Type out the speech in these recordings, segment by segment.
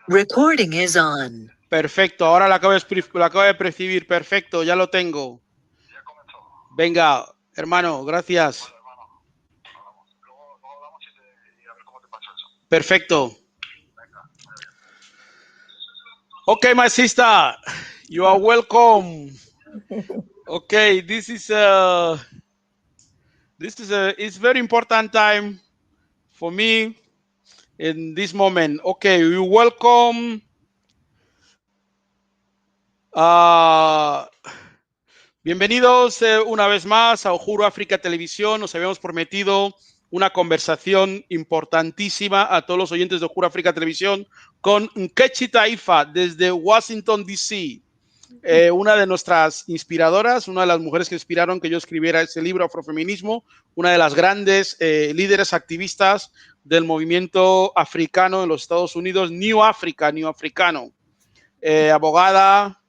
Recording is on. Perfecto, ahora la acabo de percibir. Perfecto, ya lo tengo. Venga, hermano, gracias. Perfecto. Okay, my sister, you are welcome. Okay, this is a it's very important time for me in this moment. Okay, you welcome. Uh, Bienvenidos una vez más a Ojuro África Televisión. Nos habíamos prometido una conversación importantísima a todos los oyentes de Ojuro África Televisión con Nkechi Tayfa desde Washington, D.C. Una de nuestras inspiradoras, una de las mujeres que inspiraron que yo escribiera ese libro, Afrofeminismo, una de las grandes líderes activistas del movimiento africano en los Estados Unidos, New Africa, New Africano, abogada,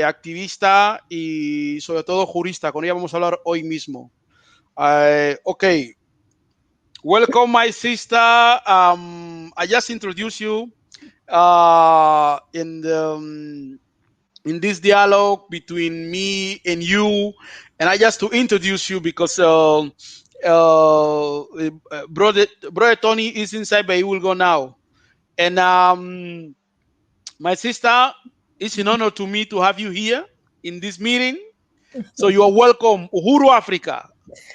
activista y sobre todo jurista. Con ella vamos a hablar hoy mismo. Okay, welcome my sister. I just introduced you in this dialogue between me and you, and I just to introduce you because brother Tony is inside, but he will go now. And my sister, it's an honor to me to have you here in this meeting. So you are welcome, Uhuru Africa.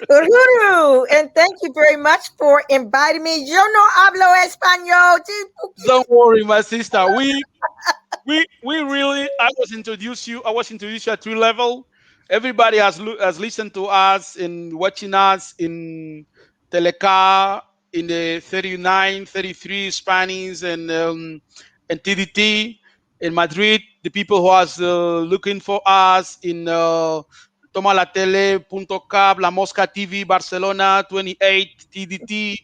Uhuru, and thank you very much for inviting me. Yo no hablo español. Don't worry, my sister. We really. I was introduced you at 3 level. Everybody has listened to us and watching us in Teleca, in the 39, 33 Spanish and TDT in Madrid. The people who are looking for us in tomalatele.cap, La Mosca TV, Barcelona 28 TDT,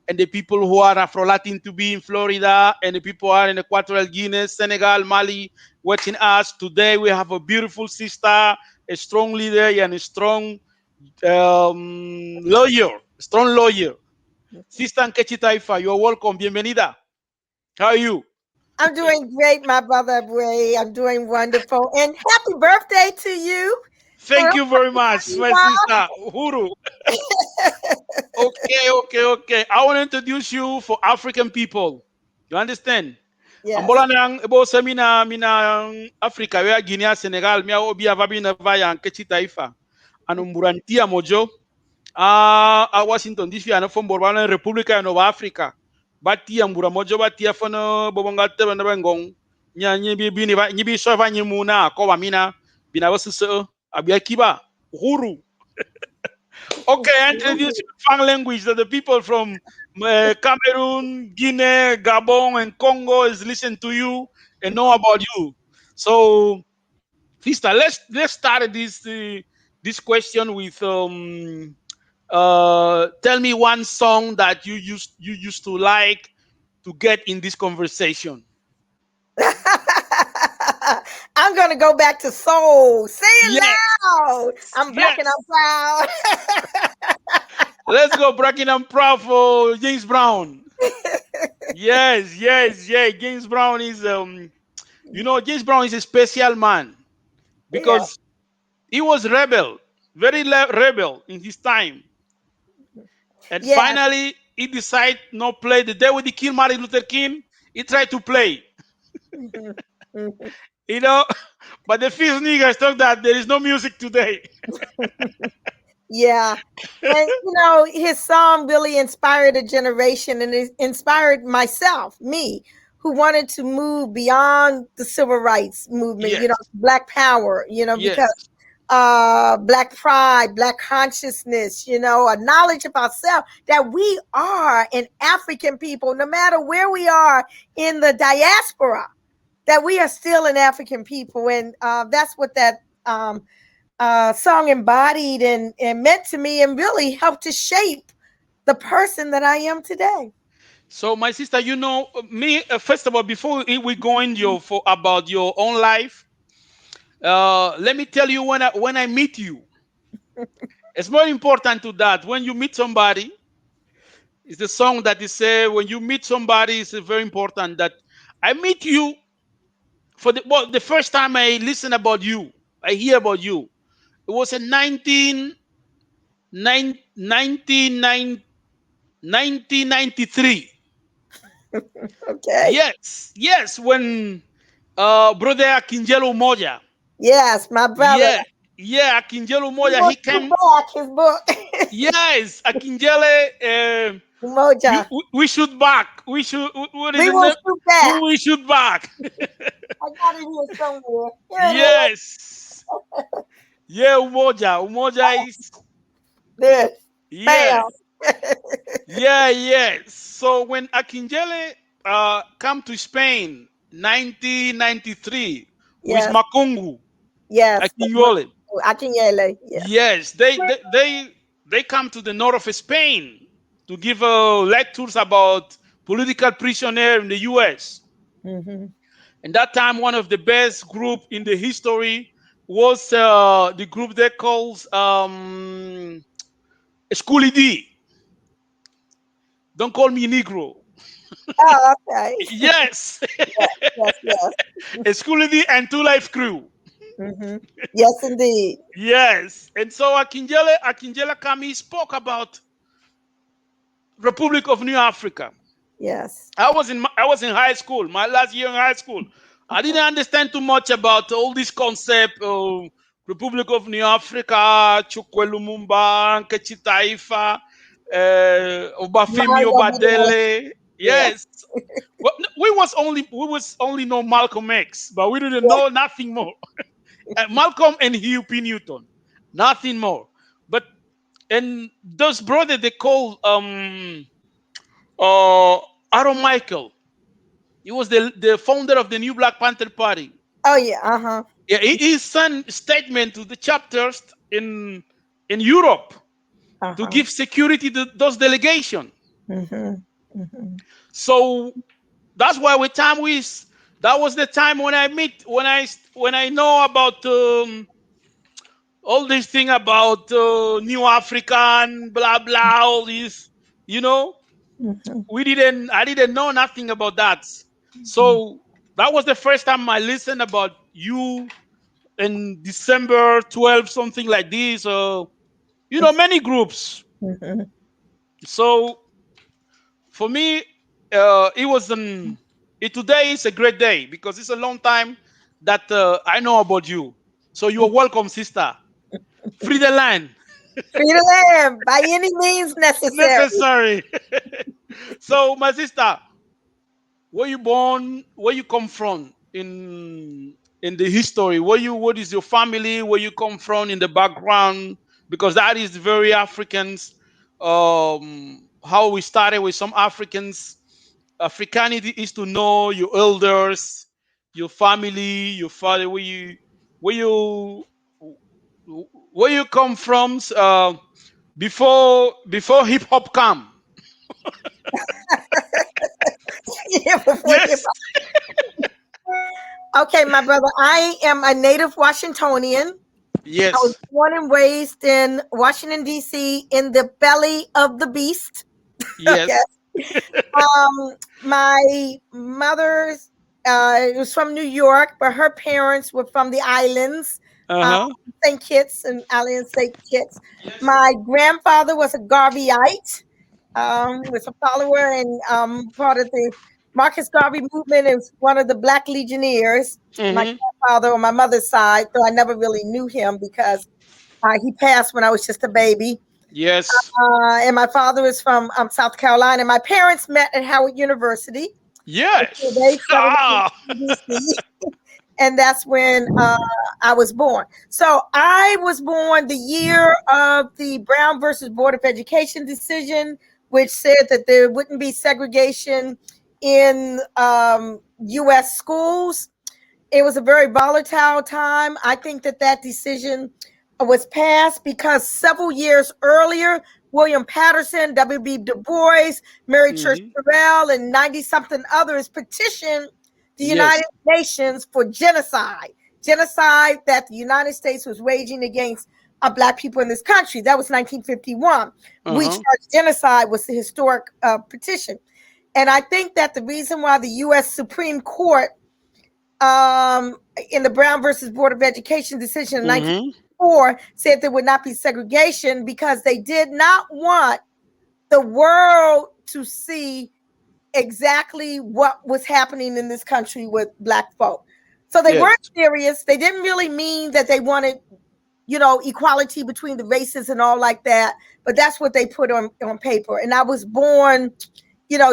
and the people who are Afro-Latin to be in Florida, and the people who are in Equatorial Guinea, Senegal, Mali, watching us. Today we have a beautiful sister, a strong leader, and a strong lawyer. Sister Nkechi Tayfa, you're welcome. Bienvenida. How are you? I'm doing great, my brother Abuy. I'm doing wonderful. And happy birthday to you. Thank you very much, my sister Uhuru. Okay. I want to introduce you for African people. You understand? Yes. Ambola nang ebo sa mina Africa wea Guinea Senegal mia obi avabi na vaya Nkechi Tayfa anumburantia mojo a Washington DC ana from Borbana Republica ya Nova Africa bati ambura mojo bati afana bobonga tebe na bengong nya nyibi bini ba nyibi so va nyimuna ko wa mina bina wasu abia kiba huru. Okay, I introduce you to Fang language that the people from Cameroon, Guinea, Gabon, and Congo is listening to you and know about you. So, Fista, let's start this question with tell me one song that you used to like to get in this conversation. I'm going to go back to soul. Say it Yes, loud. I'm black and yes. I'm proud. Let's go, Bracken and Proud for James Brown. Yes. James Brown is James Brown is a special man Yeah. because he was rebel, very rebel in his time, and Yeah. finally he decided not play. The day when he killed Martin Luther King, he tried to play, you know, but the fierce niggas thought that there is no music today. Yeah. And his song really inspired a generation and it inspired me, who wanted to move beyond the civil rights movement, Yes, black power, yes, because black pride, black consciousness, a knowledge of ourselves that we are an African people, no matter where we are in the diaspora, that we are still an African people. And that's what that song embodied and meant to me and really helped to shape the person that I am today. So, my sister, me. First of all, before we go in about your own life, let me tell you when I meet you. It's more important to that. When you meet somebody, it's the song that is say when you meet somebody, it's very important that I meet you for the first time I listen about you. I hear about you. It was in 1993. Okay. Yes, when brother Akinjelo Moja. Yes, my brother. Yeah, Akinjelo He Moja, he wants to came. back his book. Yes, Akinjele, Moja. we should back. We should, what is We the will name? shoot back. We should back. I got it here somewhere. Here it is. Yes. Yeah, Umoja. Umoja is, This. yes. Bam. Yes. So when Akinjele come to Spain, 1993, with Yes. Makungu, Yes. Akinjole. Akinyele. Yes. Yes, they come to the north of Spain to give lectures about political prisoner in the U.S. Mm-hmm. And that time, one of the best group in the history was the group they calls Schoolie D. Don't call me Negro. Oh, okay. Yes, Yes, yes. Schoolie D and Two Life Crew. Mm-hmm. Yes, indeed. Yes, and so Akinjele Kami spoke about Republic of New Africa. Yes. I was in high school, my last year in high school. I didn't understand too much about all this concept of Republic of New Africa, Chukwe Lumumba, Nkechi Tayfa, Obafemi Mario Badele. Obadele. Yes. Yes. Well, we was only know Malcolm X, but we didn't Yes. know nothing more. Malcolm and Huey P. Newton, nothing more. But and those brothers they call uh Aaron Michael. He was the founder of the New Black Panther Party. Oh, yeah. Uh-huh. Yeah, he sent statement to the chapters in Europe to Uh-huh. give security to those delegation. Mm-hmm. Mm-hmm. So that's why with time that was the time when I meet when I know about all this thing about New African blah blah all this, you know. Mm-hmm. I didn't know nothing about that. So that was the first time I listened about you in December 12, something like this. Many groups. Mm-hmm. So for me, it was today is a great day because it's a long time that I know about you. So you are welcome, sister. Free the land. Free the land by any means necessary. Necessary. So my sister, where you born, where you come from in the history, what is your family, where you come from in the background, because that is very Africans. How we started with some Africans. Africanity is to know your elders, your family, your father, where you where you come from, before hip hop come. Yeah, before Yes. okay, my brother, I am a native Washingtonian. I was Yes. born and raised in Washington, D.C., in the belly of the beast. Okay. Yes. My mother's was from New York, but her parents were from the islands, uh, Uh-huh. St. Kitts and Alien St. Kitts. Yes. My grandfather was a Garveyite, was a follower and part of the Marcus Garvey movement, and was one of the Black Legionnaires. My Hmm. grandfather on my mother's side, though I never really knew him because he passed when I was just a baby. Yes. And my father is from South Carolina. My parents met at Howard University. They Yes. settled in Ah. DC, and that's when I was born. So I was born the year of the Brown versus Board of Education decision, which said that there wouldn't be segregation in U.S. schools. It was a very volatile time. I think that decision was passed because several years earlier, William Patterson, W.B. Du Bois, Mary Church Hmm. Terrell, and 90 something others petitioned the Yes. United Nations for genocide. Genocide that the United States was waging against Black people in this country. That was 1951. We Uh-huh. charged genocide was the historic petition. And I think that the reason why the U.S. Supreme Court, um, in the Brown versus Board of Education decision in Mm-hmm. 1994, said there would not be segregation because they did not want the world to see exactly what was happening in this country with Black folk. So they Yes. weren't serious. They didn't really mean that they wanted, equality between the races and all like that. But that's what they put on paper. And I was born,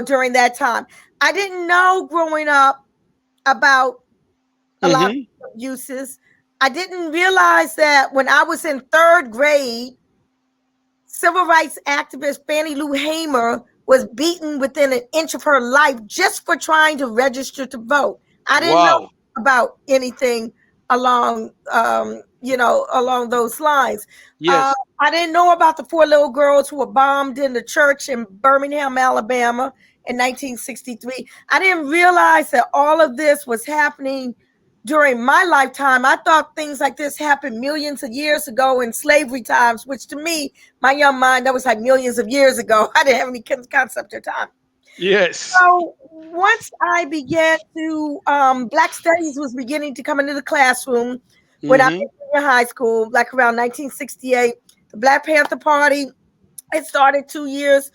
during that time. I didn't know growing up about a lot of Mm-hmm. abuses. I didn't realize that when I was in third grade, civil rights activist Fannie Lou Hamer was beaten within an inch of her life just for trying to register to vote. I didn't know Wow. about anything along, along those lines. Yes. I didn't know about the 4 little girls who were bombed in the church in Birmingham, Alabama in 1963. I didn't realize that all of this was happening during my lifetime. I thought things like this happened millions of years ago in slavery times, which to me, my young mind, that was like millions of years ago. I didn't have any concept of time. Yes. So once I began to, Black Studies was beginning to come into the classroom when I was Mm-hmm. in high school, like around 1968. The Black Panther Party, it started 2 years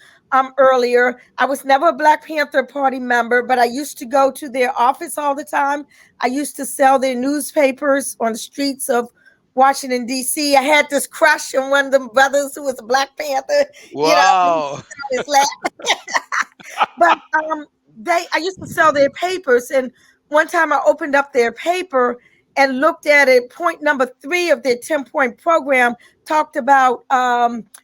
earlier. I was never a Black Panther Party member, but I used to go to their office all the time. I used to sell their newspapers on the streets of Washington, D.C. I had this crush on one of them brothers who was a Black Panther, Wow. on his lap. But I used to sell their papers, and one time I opened up their paper and looked at it. Point number 3 of their 10-point program talked about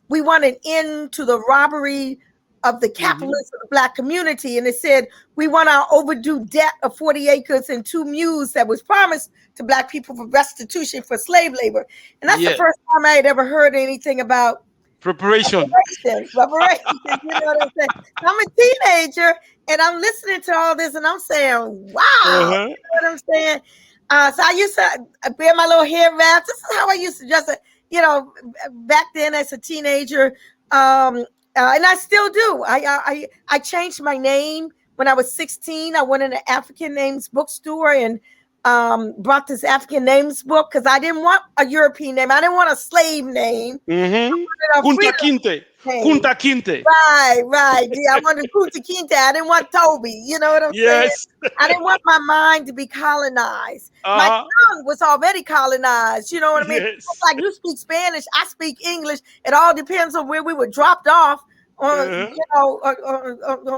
we want an end to the robbery of the capitalists of the Black community, and it said we want our overdue debt of 40 acres and 2 mules that was promised to Black people for restitution for slave labor. And that's the Yes. first time I had ever heard anything about Preparation. reparations. You know what I'm saying? I'm a teenager and I'm listening to all this and I'm saying, wow. Uh-huh. You know what I'm saying? So I used to wear my little hair wraps. This is how I used to dress, back then as a teenager. And I still do. I changed my name when I was 16. I went in an African names bookstore and brought this African names book because I didn't want a European name. I didn't want a slave name. Mm-hmm. A Kunta freedom Kinte. name. Kunta Kinte. Right. Yeah, I wanted Kunta Kinte. I didn't want Toby. You know what I'm saying? Yes. I didn't want my mind to be colonized. My Uh-huh. tongue was already colonized. You know what I mean? Yes. It's like you speak Spanish, I speak English. It all depends on where we were dropped off on, Uh-huh.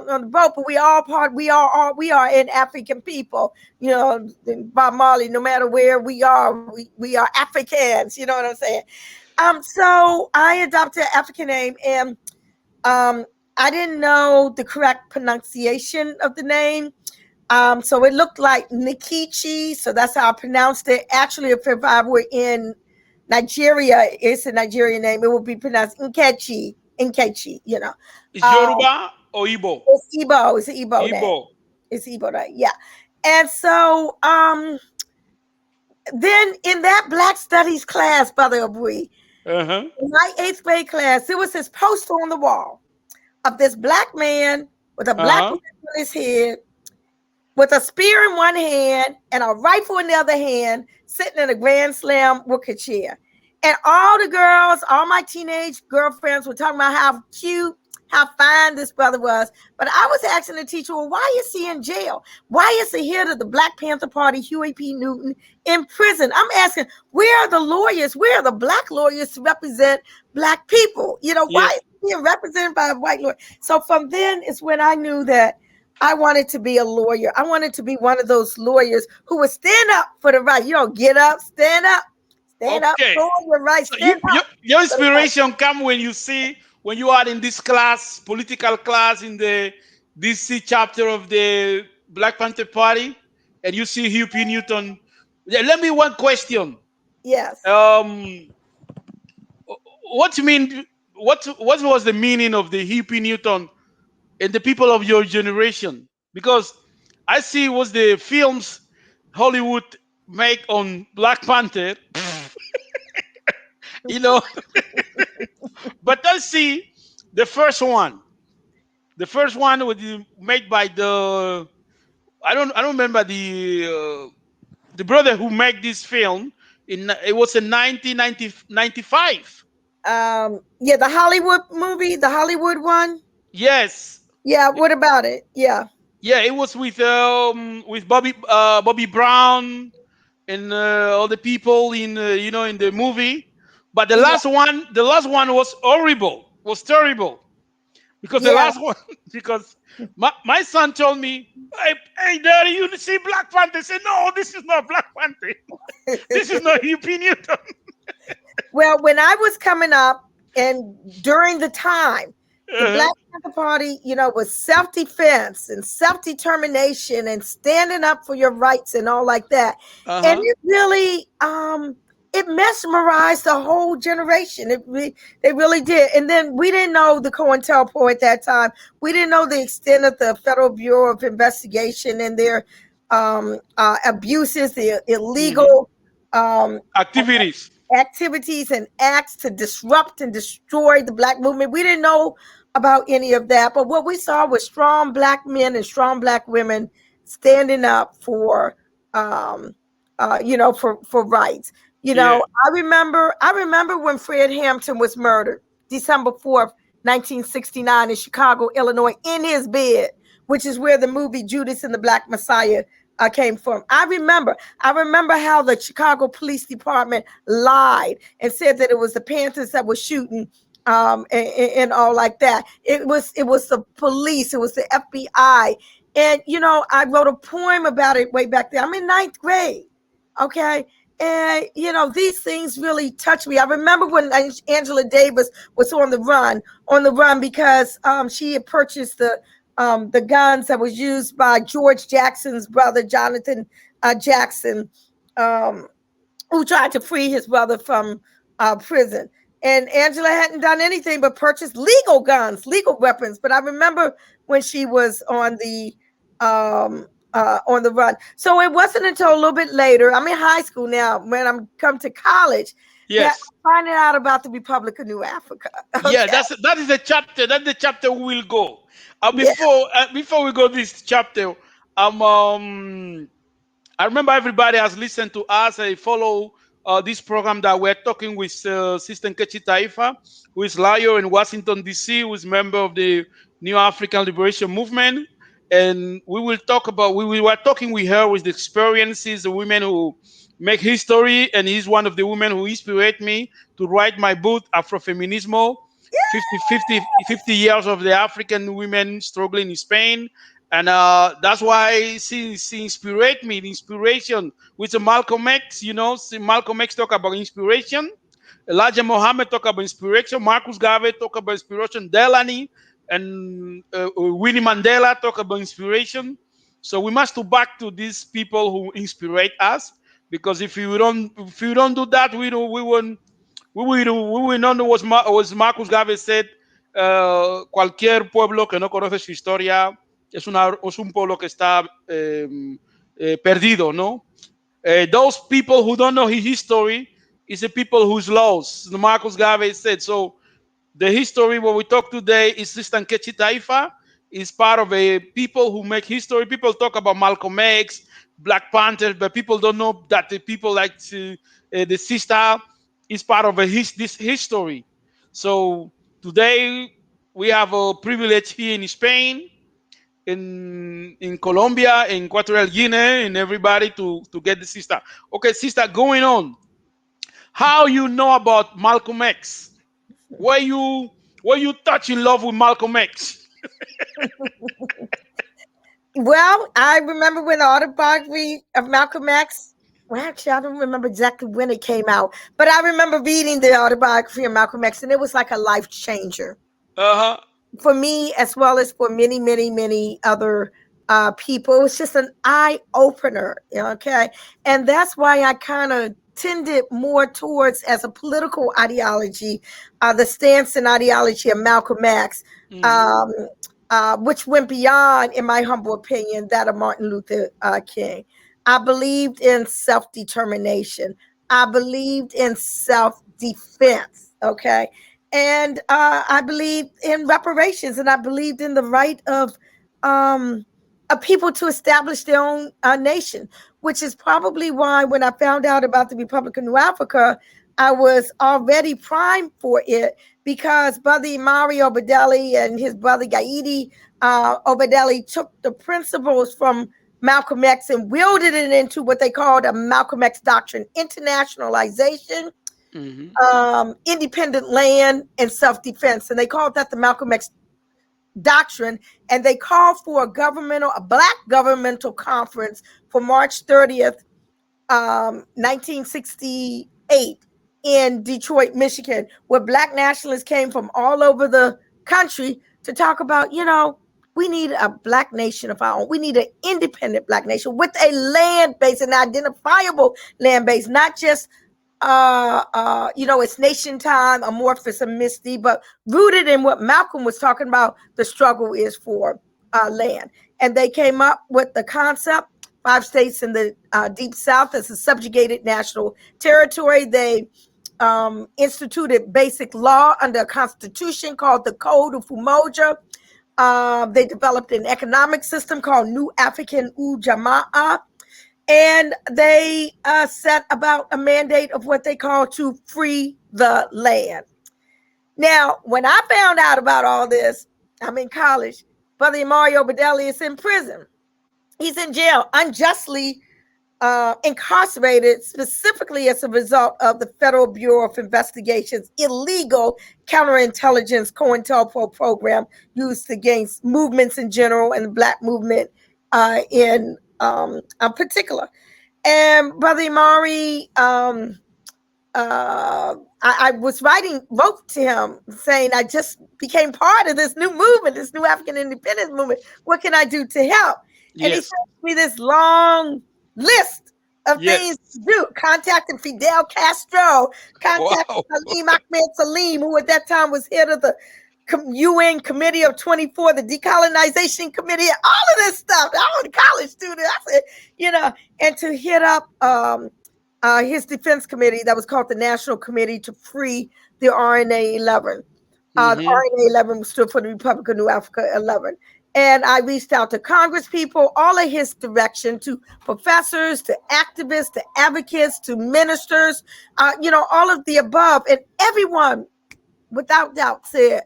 on the boat. But we are in African people. Bob Marley. No matter where we are Africans. You know what I'm saying? So I adopted an African name, and I didn't know the correct pronunciation of the name. So it looked like Nkechi, so that's how I pronounced it. Actually, if I were in Nigeria, it's a Nigerian name, it would be pronounced Nkechy. Is Yoruba or Igbo? It's Igbo. It's an Igbo name. Igbo. It's Igbo name, yeah. And so then in that Black Studies class, Brother Abuy, Uh-huh. in my 8th grade class, there was this poster on the wall of this Black man with a black Uh-huh. on his head, with a spear in one hand and a rifle in the other hand, sitting in a Grand Slam wicker chair. And all the girls, all my teenage girlfriends were talking about how cute, how fine this brother was. But I was asking the teacher, well, why is he in jail? Why is the head of the Black Panther Party, Huey P. Newton, in prison? I'm asking, where are the lawyers? Where are the Black lawyers to represent Black people? Why is he being represented by a white lawyer? So from then is when I knew that I wanted to be a lawyer. I wanted to be one of those lawyers who would stand up for the right. Get up, stand up, stand up for your right. So Stand up. your inspiration come when you are in this class, political class in the DC chapter of the Black Panther Party, and you see Huey P. Newton. Yeah, let me one question. Yes. What you mean? What was the meaning of the Huey P. Newton and the people of your generation? Because I see was the films Hollywood make on Black Panther, But I see the first one, The first one was made by I don't remember the brother who made this film. It was in 1995. Yeah, the Hollywood movie, the Hollywood one. Yes. Yeah, what about it? Yeah. Yeah, it was with Bobby Brown and all the people in the movie. But Yeah. the last one was horrible, was terrible. Because the Yeah. last one, because my son told me, hey, Daddy, you see Black Panther? I said, no, this is not Black Panther. This is not European Union. Well, when I was coming up and during the time, the Uh-huh. Black Panther Party, was self-defense and self-determination and standing up for your rights and all like that. And Uh-huh. it really it mesmerized the whole generation. They really did. And then we didn't know the COINTELPRO at that time. We didn't know the extent of the Federal Bureau of Investigation and their abuses, the Mhm. illegal Activities. activities and acts to disrupt and destroy the Black movement. We didn't know about any of that, but what we saw was strong Black men and strong Black women standing up for, for rights. Yeah. I remember when Fred Hampton was murdered, December 4th, 1969, in Chicago, Illinois, in his bed, which is where the movie Judas and the Black Messiah came from. I remember how the Chicago Police Department lied and said that it was the Panthers that were shooting, and all like that. It was the police, it was the FBI. And I wrote a poem about it way back then. I'm in ninth grade. Okay. And these things really touch me. I remember when Angela Davis was on the run because she had purchased the guns that was used by George Jackson's brother, Jonathan Jackson, um, who tried to free his brother from prison. And Angela hadn't done anything but purchase legal guns, legal weapons. But I remember when she was on the run. So it wasn't until a little bit later, I'm in high school now, when I'm come to college, that Yes. I'm finding out about the Republic of New Africa. Yeah, Okay. that is the chapter. That's the chapter we will go. Yeah. Before we go this chapter, I remember everybody has listened to us. I follow this program that we're talking with Sister Nkechi Tayfa, who is lawyer in Washington, D.C., who is member of the New African Liberation Movement. And we were talking with her with the experiences, the women who make history. And he's one of the women who inspired me to write my book, Afrofeminismo, 50 years of the African women struggling in Spain. And that's why she inspired me. The inspiration with Malcolm X, Malcolm X talk about inspiration. Elijah Muhammad talk about inspiration. Marcus Garvey talk about inspiration. Delany and Winnie Mandela talk about inspiration. So we must go back to these people who inspire us, because if you don't do that, we will not know what Marcus Garvey said. Cualquier pueblo que no conoce su historia es un pueblo que está perdido, ¿no? Those people who don't know his history is the people who's lost. Marcus Garvey said. So the history what we talk today is Sister Nkechi Tayfa is part of a people who make history. People talk about Malcolm X, Black Panther, but people don't know that the people like the sister is part of this history. So today we have a privilege here in Spain, in Colombia, in Equatorial Guinea, and everybody to get the sister. Okay, sister, going on. How you know about Malcolm X? Were you touch in love with Malcolm X? Well, I remember when the autobiography of Malcolm X. Well, actually, I don't remember exactly when it came out, but I remember reading the autobiography of Malcolm X, and it was like a life changer Uh-huh. for me as well as for many, many, many other people. It was just an eye opener. Okay, and that's why I kind of tended more towards, as a political ideology, the stance and ideology of Malcolm X. Hmm. Um, which went beyond, in my humble opinion, that of Martin Luther King. I believed in self determination. I believed in self defense. Okay. And I believed in reparations, and I believed in the right of people to establish their own nation, which is probably why when I found out about the Republic of New Africa, I was already primed for it, because Brother Mario Obadeli and his brother Gaidi Obadeli took the principles from Malcolm X and wielded it into what they called a Malcolm X doctrine: internationalization, independent land, and self-defense. And they called that the Malcolm X doctrine. And they called for a black governmental conference for March 30th, 1968 in Detroit, Michigan, where black nationalists came from all over the country to talk about, we need a black nation of our own. We need an independent black nation with a land base, an identifiable land base, not just it's nation time, amorphous and misty, but rooted in what Malcolm was talking about. The struggle is for land. And they came up with the concept: 5 states in the Deep South as a subjugated national territory. They instituted basic law under a constitution called the Code of Umoja. They developed an economic system called New African Ujamaa. And they set about a mandate of what they call to free the land. Now, when I found out about all this, I'm in college. Brother Mario Obadeli is in prison. He's in jail, unjustly incarcerated, specifically as a result of the Federal Bureau of Investigation's illegal counterintelligence COINTELPRO program used against movements in general and the Black movement in particular. And Brother Imari, I wrote to him saying, I just became part of this new movement, this new African independence movement. What can I do to help? Yes. And he sent me this long list of things to do. Contacting Fidel Castro, contacting Salim Ahmed Salim, who at that time was head of the UN Committee of 24, the Decolonization Committee, all of this stuff. I was a college student. I said, and to hit up his defense committee that was called the National Committee to Free the RNA 11. The RNA 11 stood for the Republic of New Africa 11. And I reached out to Congress people, all of his direction, to professors, to activists, to advocates, to ministers, all of the above. And everyone, without doubt, said,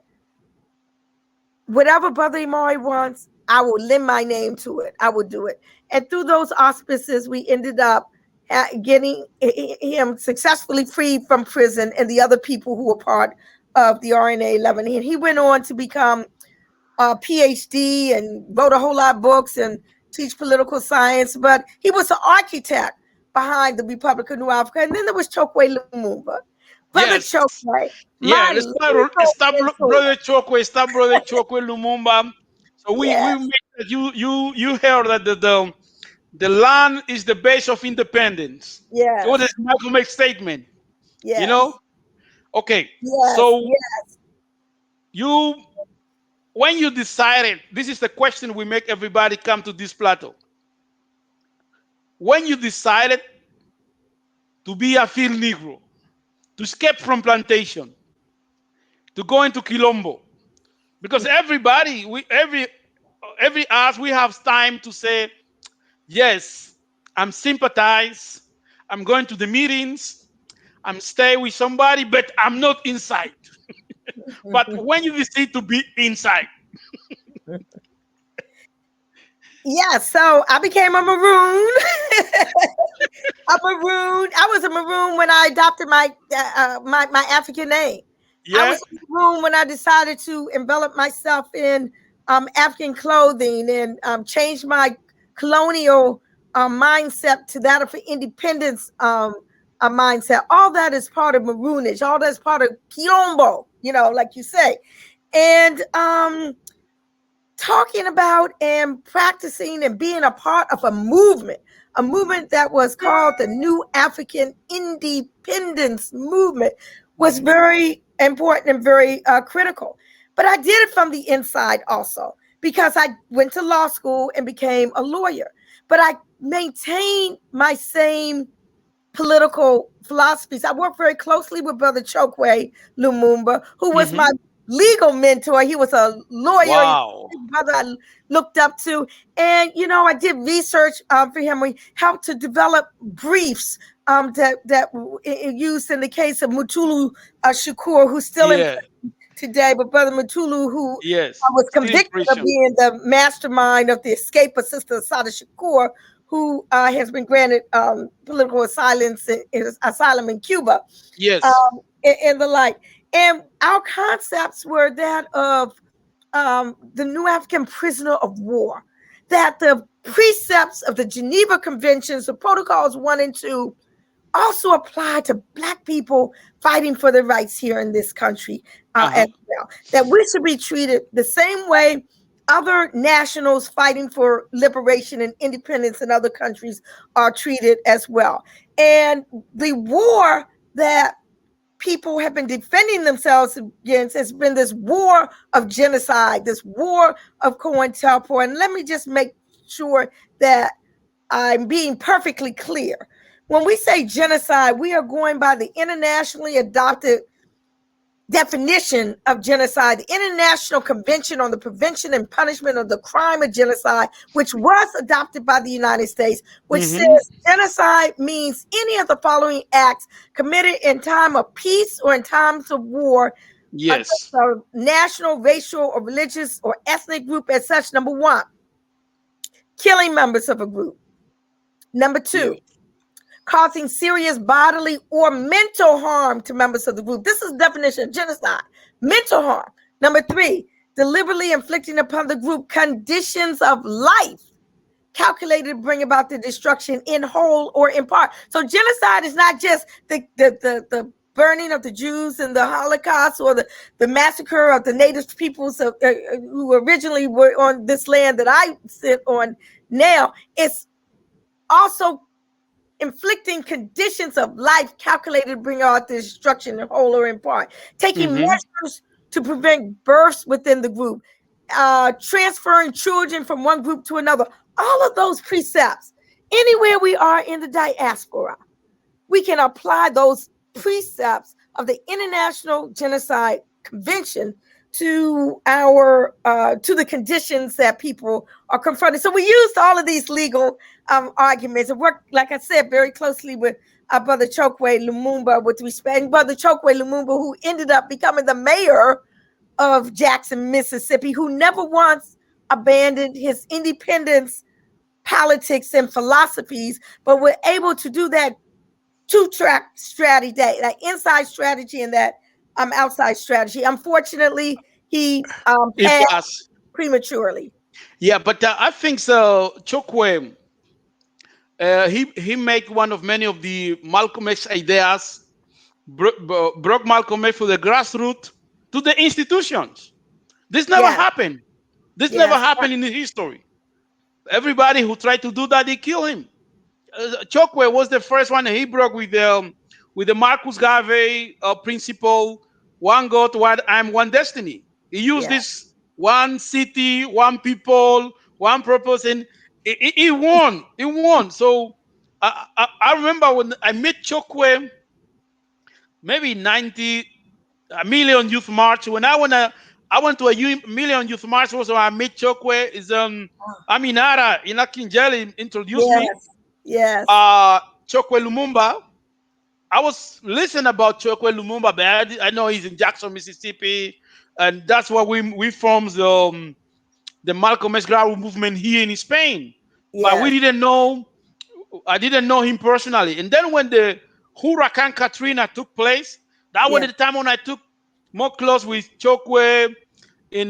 whatever Brother Imari wants, I will lend my name to it. I will do it. And through those auspices, we ended up getting him successfully freed from prison, and the other people who were part of the RNA 11. And he went on to become a PhD and wrote a whole lot of books and teach political science. But he was an architect behind the Republic of New Africa. And then there was Chokwe Lumumba. Brother Chokwe. Yeah, Brother Chokwe Lumumba. So we made that you heard that the land is the base of independence. Yeah. So what is Malcolm X statement? Yeah. Okay. Yes. So when you decided, this is the question we make everybody come to this plateau. When you decided to be a field Negro, to escape from plantation, to go into Quilombo, because everybody, every us, we have time to say, yes, I'm sympathize, I'm going to the meetings, I'm stay with somebody, but I'm not inside. But when you decide to be inside. Yeah, so I became a Maroon. I was a Maroon when I adopted my African name. Yeah. I was a Maroon when I decided to envelop myself in African clothing and change my colonial mindset to that of an independence mindset. All that is part of Maroonage. All that is part of Quilombo, like you say. And talking about and practicing and being a part of a movement that was called the New African Independence Movement was very important and very critical. But I did it from the inside also, because I went to law school and became a lawyer. But I maintained my same political philosophies. I worked very closely with Brother Chokwe Lumumba, who was my Mhm. legal mentor. He was a lawyer, Wow. brother I looked up to. And, I did research for him. We helped to develop briefs that used in the case of Mutulu Shakur, who's still in Yeah. prison today, but Brother Mutulu, who Yes. was Still in convicted of prison. being the mastermind of the escape of Sister Asada Shakur, who has been granted political asylum in Cuba, Yes. and the like. And our concepts were that of the New African Prisoner of War, that the precepts of the Geneva Conventions, the Protocols 1 and 2, also apply to Black people fighting for their rights here in this country Uh-huh. as well. That we should be treated the same way other nationals fighting for liberation and independence in other countries are treated as well. And the war that people have been defending themselves against has been this war of genocide, this war of COINTELPRO. And let me just make sure that I'm being perfectly clear. When we say genocide, we are going by the internationally adopted definition of genocide, the International Convention on the Prevention and Punishment of the Crime of Genocide, which was adopted by the United States, which says Mhm. genocide means any of the following acts committed in time of peace or in times of war against Yes. a national, racial, or religious or ethnic group as such. Number one, killing members of a group. Number Yeah. two, causing serious bodily or mental harm to members of the group. This is the definition of genocide. Mental harm. Number three, deliberately inflicting upon the group conditions of life calculated to bring about the destruction in whole or in part. So genocide is not just the burning of the Jews in the Holocaust or the massacre of the native peoples who originally were on this land that I sit on now. It's also inflicting conditions of life calculated to bring about the destruction in whole or in part, taking Mhm. measures to prevent births within the group, transferring children from one group to another. All of those precepts, anywhere we are in the diaspora, we can apply those precepts of the International Genocide Convention to the conditions that people are confronted. So we used all of these legal arguments and worked, like I said, very closely with our brother Chokwe Lumumba with respect, and brother Chokwe Lumumba, who ended up becoming the mayor of Jackson, Mississippi, who never once abandoned his independence politics and philosophies, but were able to do that two-track strategy, that inside strategy and that outside strategy. Unfortunately, he It passed was. prematurely. Yeah, but I think so. Chokwe, he made one of many of the Malcolm X ideas, broke Malcolm X from the grassroots to the institutions. This never Yes, happened. This never yes, happened in the history. Everybody who tried to do that, they kill him. Chokwe was the first one, and he broke with the Marcus Garvey principle: one God, one I'm, one destiny. He used yes, this one city, one people, one purpose, and he won. He won. So I remember when I met Chokwe, maybe 90 a million youth march. When I went to a million youth march was when I met Chokwe. Is Aminara Inakinjeli introduced me. yes, yes, Chokwe Lumumba. I was listening about Chokwe Lumumba, but I know he's in Jackson, Mississippi, and that's where we formed the Malcolm X grassroots movement here in Spain. But we yes, didn't know. I didn't know him personally. And then when the Hurricane Katrina took place, that was yes. the time when I took more close with Chokwe. In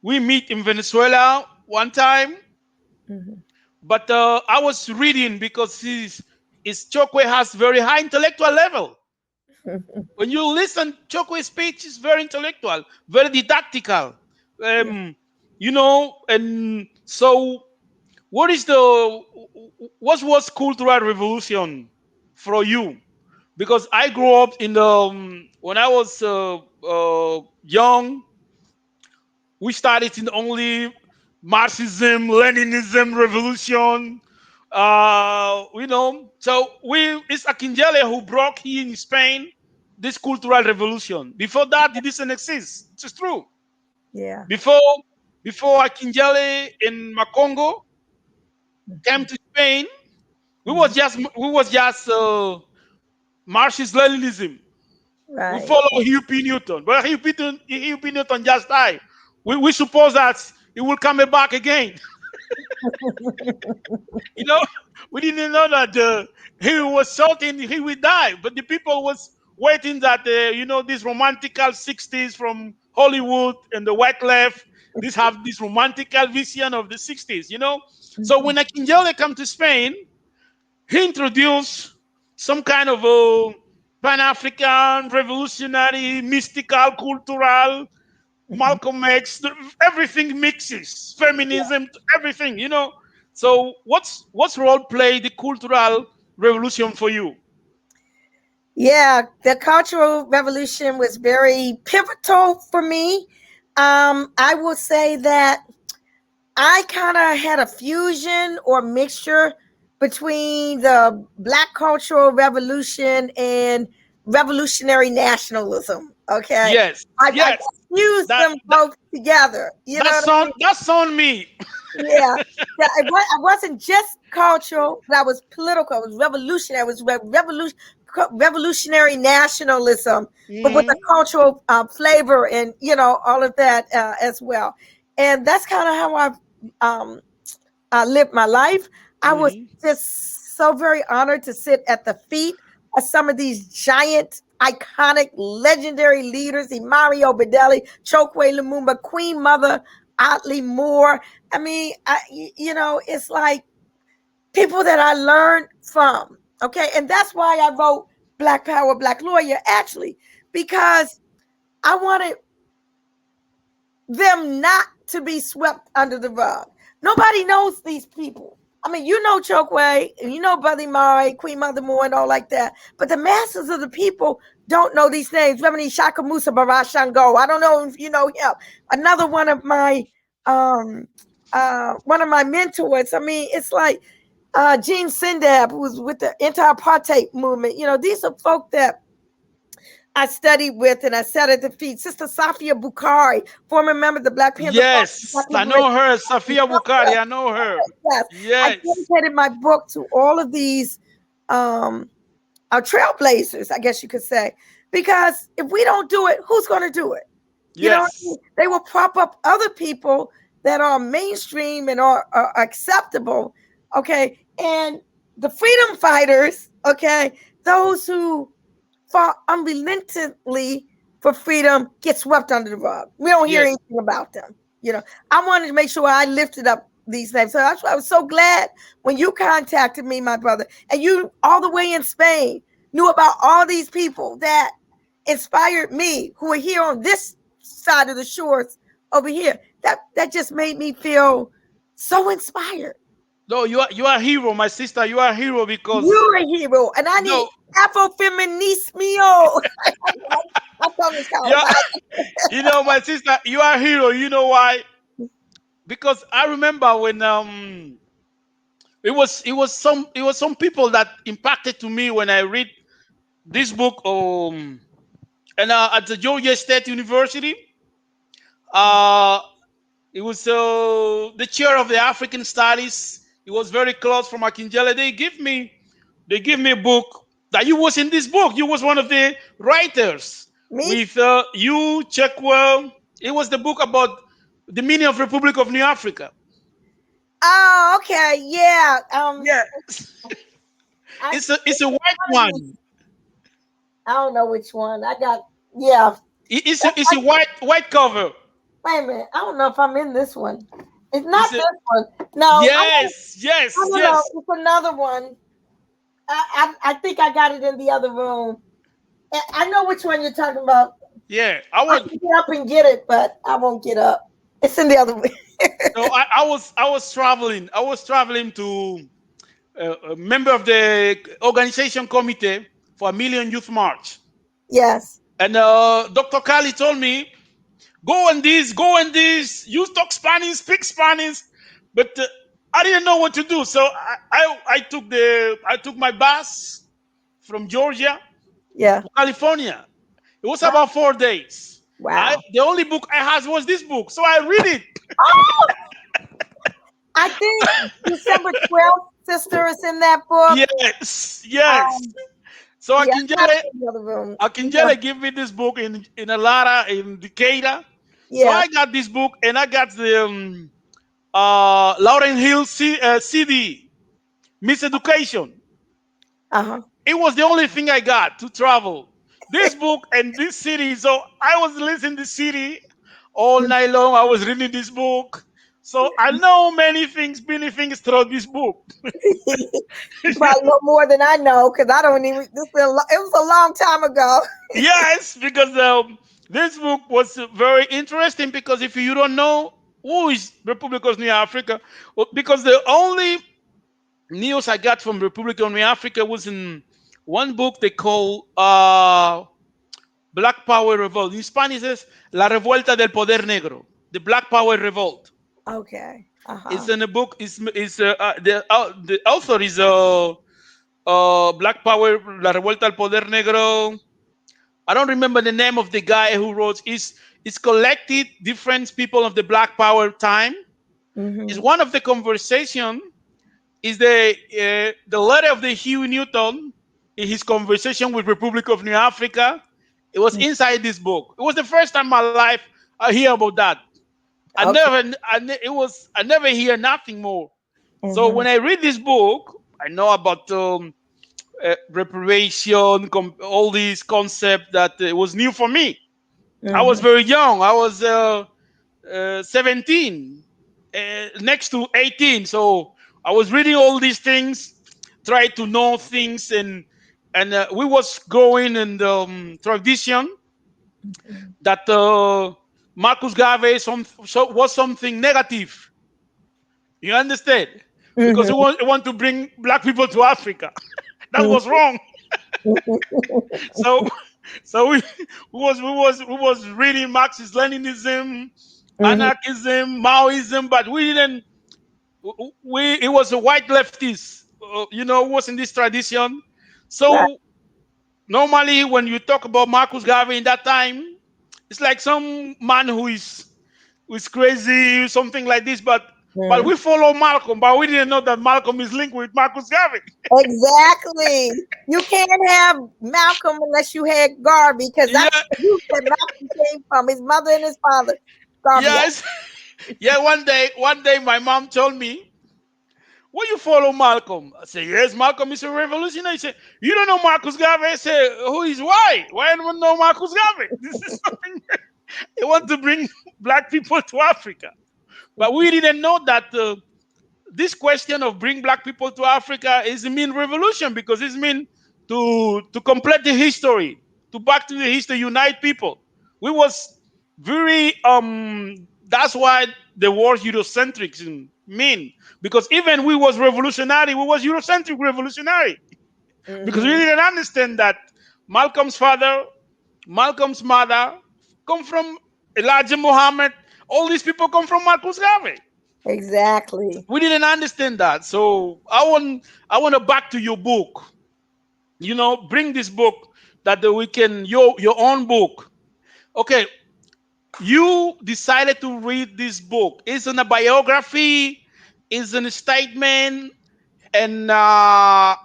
we meet in Venezuela one time, Mhm. but I was reading because his Chokwe has very high intellectual level. When you listen, Chokwe's speech is very intellectual, very didactical. Yeah. Um, and so what was cultural revolution for you? Because I grew up in the when I was young, we started in only Marxism, Leninism, revolution. So it's Akinjele who brought here in Spain this cultural revolution. Before that, it didn't exist. It's true. Yeah. Before before Akinjele in Makongo came to Spain, we was just Marxist Leninism. We Right. follow Hugh P. Newton, but Hugh P. Newton just died. We suppose that he will come back again. You know, we didn't know that he was certain he would die, but the people was waiting that these romantical 60s from Hollywood and the white left, this have this romantical vision of the 60s. So when Akinjele come to Spain, he introduced some kind of a Pan-African, revolutionary, mystical, cultural. Malcolm X, everything mixes, feminism, everything. So what's role play the cultural revolution for you? Yeah, the Cultural Revolution was very pivotal for me. I will say that I kind of had a fusion or mixture between the Black Cultural Revolution and revolutionary nationalism. Okay, Yes, I yes. fused That them that both together. You know what I mean? that's on me. Yeah. Yeah, I wasn't just cultural, but I was political. I was revolutionary. I was revolutionary nationalism, but with a Mhm, cultural flavor and all of that as well. And that's kind of how um, I lived my life. I was mhm. just so very honored to sit at the feet of some of these giant, iconic, legendary leaders: Mario Bedelli, Chokwe Lumumba, Queen Mother Otley Moore. I mean, it's like people that I learned from. Okay, and that's why I wrote Black Power, Black Lawyer, actually, because I wanted them not to be swept under the rug. Nobody knows these people. I mean, Chokwe, and Brother Mari, Queen Mother Moore, and all like that. But the masses of the people don't know these names. Remini Shaka Musa Barashango. I don't know if you know him. Another one of my mentors. I mean, it's like Gene Sindab, who's with the anti-apartheid movement. These are folk that I studied with and I sat at the feet. Sister Safia Bukhari, former member of the Black Panther Party, Yes, Black I know Liberation her, Party. Safia Bukhari. I know her. Yes, I Yes, dedicated my book to all of these um, trailblazers, I guess you could say, because if we don't do it, who's going to do it? You know what I mean? yes. They will prop up other people that are mainstream and are acceptable. Okay, and the freedom fighters. Okay, those who fought unrelentingly for freedom get swept under the rug. We don't hear Yes. anything about them. I wanted to make sure I lifted up these names. So that's why I was so glad when you contacted me, my brother, and you all the way in Spain knew about all these people that inspired me who are here on this side of the shores over here. That just made me feel so inspired. No, you are a hero, my sister. You are a hero because You're a hero, and I need no, Afrofeminismo. My tongue is kind of yeah, wild. my sister. You are a hero. You know why? Because I remember when it was some people that impacted to me when I read this book and at the Georgia State University. Uh, it was the chair of the African Studies. It was very close from Akinjele. They give me a book that you was in this book. You was one of the writers Me? with you, Checkwell. It was the book about the meaning of Republic of New Africa. Oh, okay. Yeah. Yeah, I it's a white one of these. one. I don't know which one. I got. Yeah. It's a white cover. Wait a minute. I don't know if I'm in this one. It's not It's a this one. No. yes, I yes, don't know. yes. It's another one. I think I got it in the other room. I know which one you're talking about. Yeah, I I was. can get up and get it, but I won't get up. It's in the other room. No, I was traveling. I was traveling to a member of the organization committee for a Million Youth March, Yes. and Dr. Kali told me, "Go on this, go on this. You talk Spanish, speak Spanish," but I didn't know what to do, so I took my bus from Georgia Yeah. to California. It was Wow. about 4 days. Wow. The only book I had was this book, so I read it. Oh, I think December 12th, sister, is in that book. Yes, yes. Um, So yeah, I'm not in the other room. Akinjele gave me this book in Alara in Decatur. So Yeah. I got this book and I got the Lauren Hill CD, Miss Education. Uh-huh. It was the only thing I got to travel. This book and this CD. So I was listening to the CD all night long. I was reading this book. So I know many things through this book. You probably know more than I know because I don't even. It was a long time ago. Yes, because this book was very interesting because if you don't know who is Republic of New Africa, because the only news I got from Republic of New Africa was in one book they call Black Power Revolt. In Spanish is La Revuelta del Poder Negro, the Black Power Revolt. Okay. It's Uh-huh. in a book. The author is Black Power La Revuelta del Poder Negro. I don't remember the name of the guy who wrote. It's collected different people of the Black Power time. It's Mm-hmm. one of the conversation is the letter of the Hugh Newton in his conversation with Republic of New Africa. It was inside this book. It was the first time in my life I hear about that. Okay. I never hear nothing more. So Mm-hmm. when I read this book, I know about reparation, all these concepts that was new for me. I was Mm-hmm. very young. I was 17, next to 18. So I was reading all these things, try to know things, and we was growing in the tradition that Marcus Garvey was something negative. You understand? Because Mm-hmm. he want to bring black people to Africa. That was wrong. So we was reading Marxist Leninism, Mm-hmm. anarchism, Maoism, but we didn't. We it was a white leftist, was in this tradition. Right. So normally when you talk about Marcus Garvey in that time, it's like some man who is crazy, something like this. But Mm. we follow Malcolm, but we didn't know that Malcolm is linked with Marcus Garvey. Exactly. You can't have Malcolm unless you had Garvey, because Yeah, that's where you said Malcolm came from. His mother and his father, Garvey. yes, yeah. One day, my mom told me, "Why you follow Malcolm?" I said, "Yes, Malcolm is a revolutionary." He said, "You don't know Marcus Garvey?" I said, "Who is why? Why don't know Marcus Garvey? This is something they want to bring black people to Africa." But we didn't know that this question of bring black people to Africa is mean revolution because it's mean to complete the history, to back to the history, unite people. We was very that's why the word Eurocentric mean, because even we was revolutionary, we was Eurocentric revolutionary because we Mm-hmm. didn't understand that Malcolm's father, Malcolm's mother come from Elijah Muhammad. All these people come from Marcus Garvey. Exactly. We didn't understand that. So I want to back to your book. Bring this book that we can your own book. Okay, you decided to read this book. Isn't a biography, isn't a statement, and I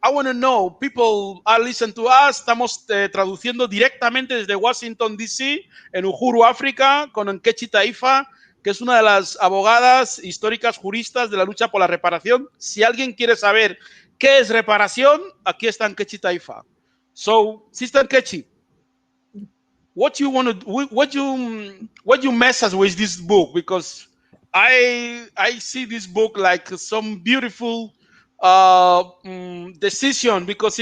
want to know, people are listening to us. Estamos traduciendo directamente desde Washington, D.C., en Uhuru, África, con Nkechi Tayfa, que es una de las abogadas históricas juristas de la lucha por la reparación. Si alguien quiere saber qué es reparación, aquí está Nkechi Tayfa. So, Sister Nkechi, what you want to what you mess us with this book, because I see this book like some beautiful decision, because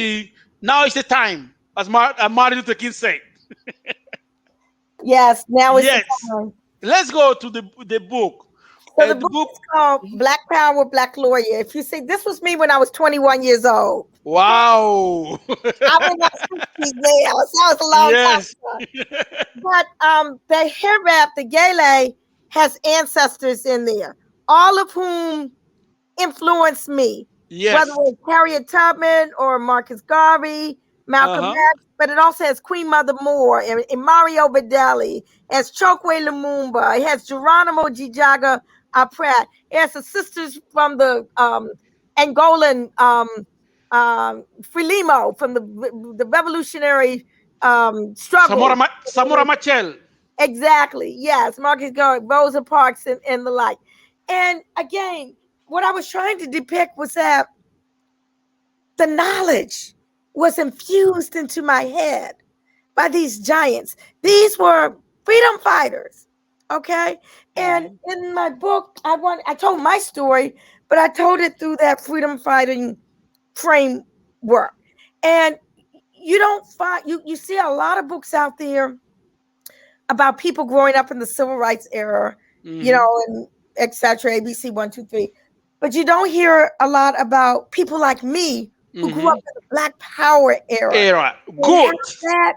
now is the time, as Martin Luther King said. Yes, now it's the Yes, time. let's go to the book. So the The book book. is called Black Power, Black Lawyer. If you see, this was me when I was 21 years old. Wow. I'm in my 60s now, so that was a long time Yes. ago. But the Hirap, the Gele, has ancestors in there, all of whom influenced me. Whether Yes. it was Harriet Tubman or Marcus Garvey, Malcolm Uh-huh. X, but it also has Queen Mother Moore and Mario Bedelli, it has Chokwe Lumumba, it has Geronimo Gijaga Pratt, it has the sisters from the Angolan Frelimo from the revolutionary struggle. Zamora Machel. Exactly. Yes. Marcus Garvey, Rosa Parks, and the like. And again, what I was trying to depict was that the knowledge was infused into my head by these giants. These were freedom fighters. Okay. And in my book, I told my story, but I told it through that freedom fighting framework. And you don't find you see a lot of books out there about people growing up in the civil rights era, and etc. ABC 1, 2, 3. But you don't hear a lot about people like me who grew up in the Black Power era. And how Good. that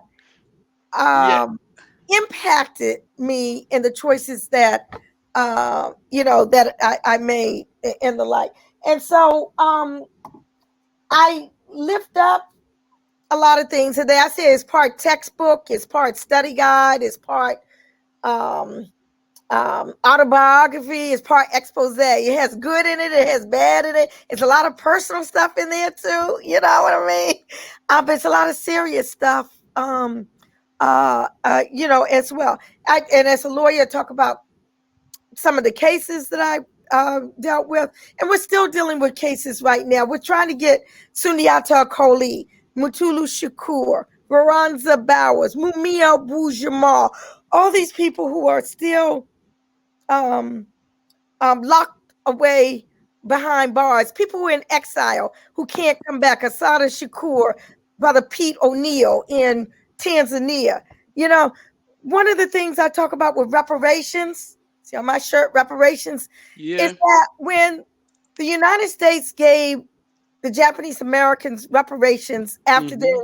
Yeah. impacted me in the choices that that I made and the like. And so I lift up a lot of things today. I say it's part textbook, it's part study guide, it's part um, autobiography, it's part expose. It has good in it, it has bad in it. It's a lot of personal stuff in there too. You know what I mean? But it's a lot of serious stuff. As well. And as a lawyer, I talk about some of the cases that I dealt with, and we're still dealing with cases right now. We're trying to get Sundiata Akoli, Mutulu Shakur, Veranza Bowers, Mumia Abu Jamal, all these people who are still locked away behind bars, people who are in exile who can't come back. Asada Shakur, Brother Pete O'Neill in Tanzania. You know, one of the things I talk about with reparations, see on my shirt, reparations, is that when the United States gave the Japanese Americans reparations after their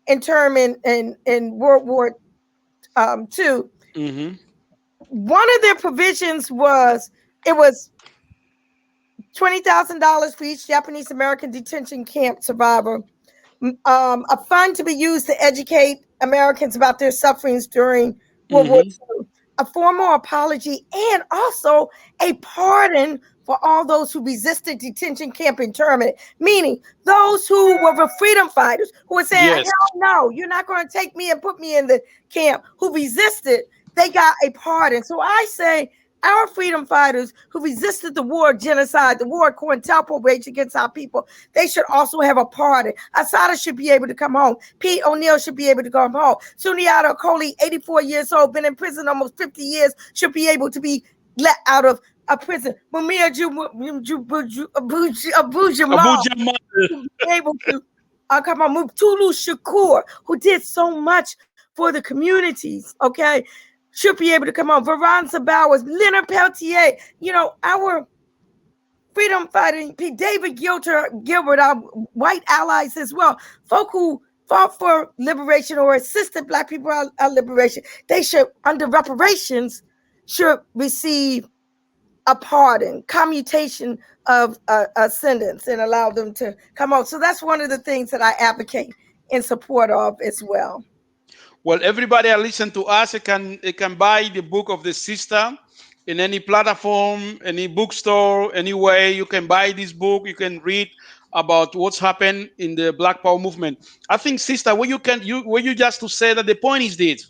internment in World War II, one of their provisions was it was $20,000 for each Japanese American detention camp survivor, a fund to be used to educate Americans about their sufferings during World War II, a formal apology, and also a pardon for all those who resisted detention camp internment, meaning those who were the freedom fighters who were saying, hell no, you're not going to take me and put me in the camp, who resisted, they got a pardon. So I say, our freedom fighters who resisted the war genocide, the war COINTELPRO waged against our people, they should also have a pardon. Asada should be able to come home. Pete O'Neill should be able to come home. Sundiata Akoli, 84 years old, been in prison almost 50 years, should be able to be let out of a prison. Mumia Abu Jamal should be able to come on. Mutulu Shakur, who did so much for the communities, okay, should be able to come on. Veranza Bowers, Leonard Peltier, our freedom fighting, David Gilbert, our white allies as well, folk who fought for liberation or assisted Black people our liberation, they should, under reparations, should receive a pardon, commutation of a sentence, and allow them to come on. So that's one of the things that I advocate in support of as well. Well, everybody that listen to us, it can buy the book of the sister in any platform, any bookstore, any way. You can buy this book. You can read about what's happened in the Black Power movement. I think, sister, what you just to say that the point is this: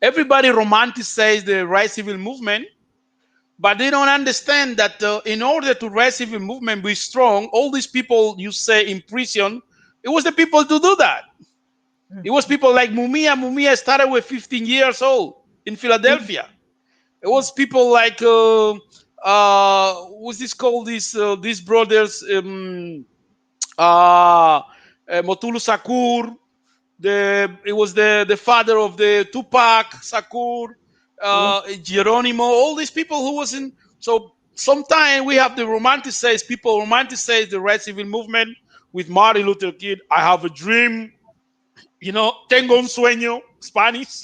everybody romanticizes the right civil movement, but they don't understand that in order to right civil movement be strong, all these people you say in prison, it was the people to do that. It was people like Mumia. Mumia started with 15 years old in Philadelphia. It was people like what's this called? These brothers, Motulu Sakur. It was the father of the Tupac Sakur, Geronimo. All these people who was in. So sometimes we have the people romanticize the right civil movement with Martin Luther King. I have a dream. Tengo un sueño, Spanish.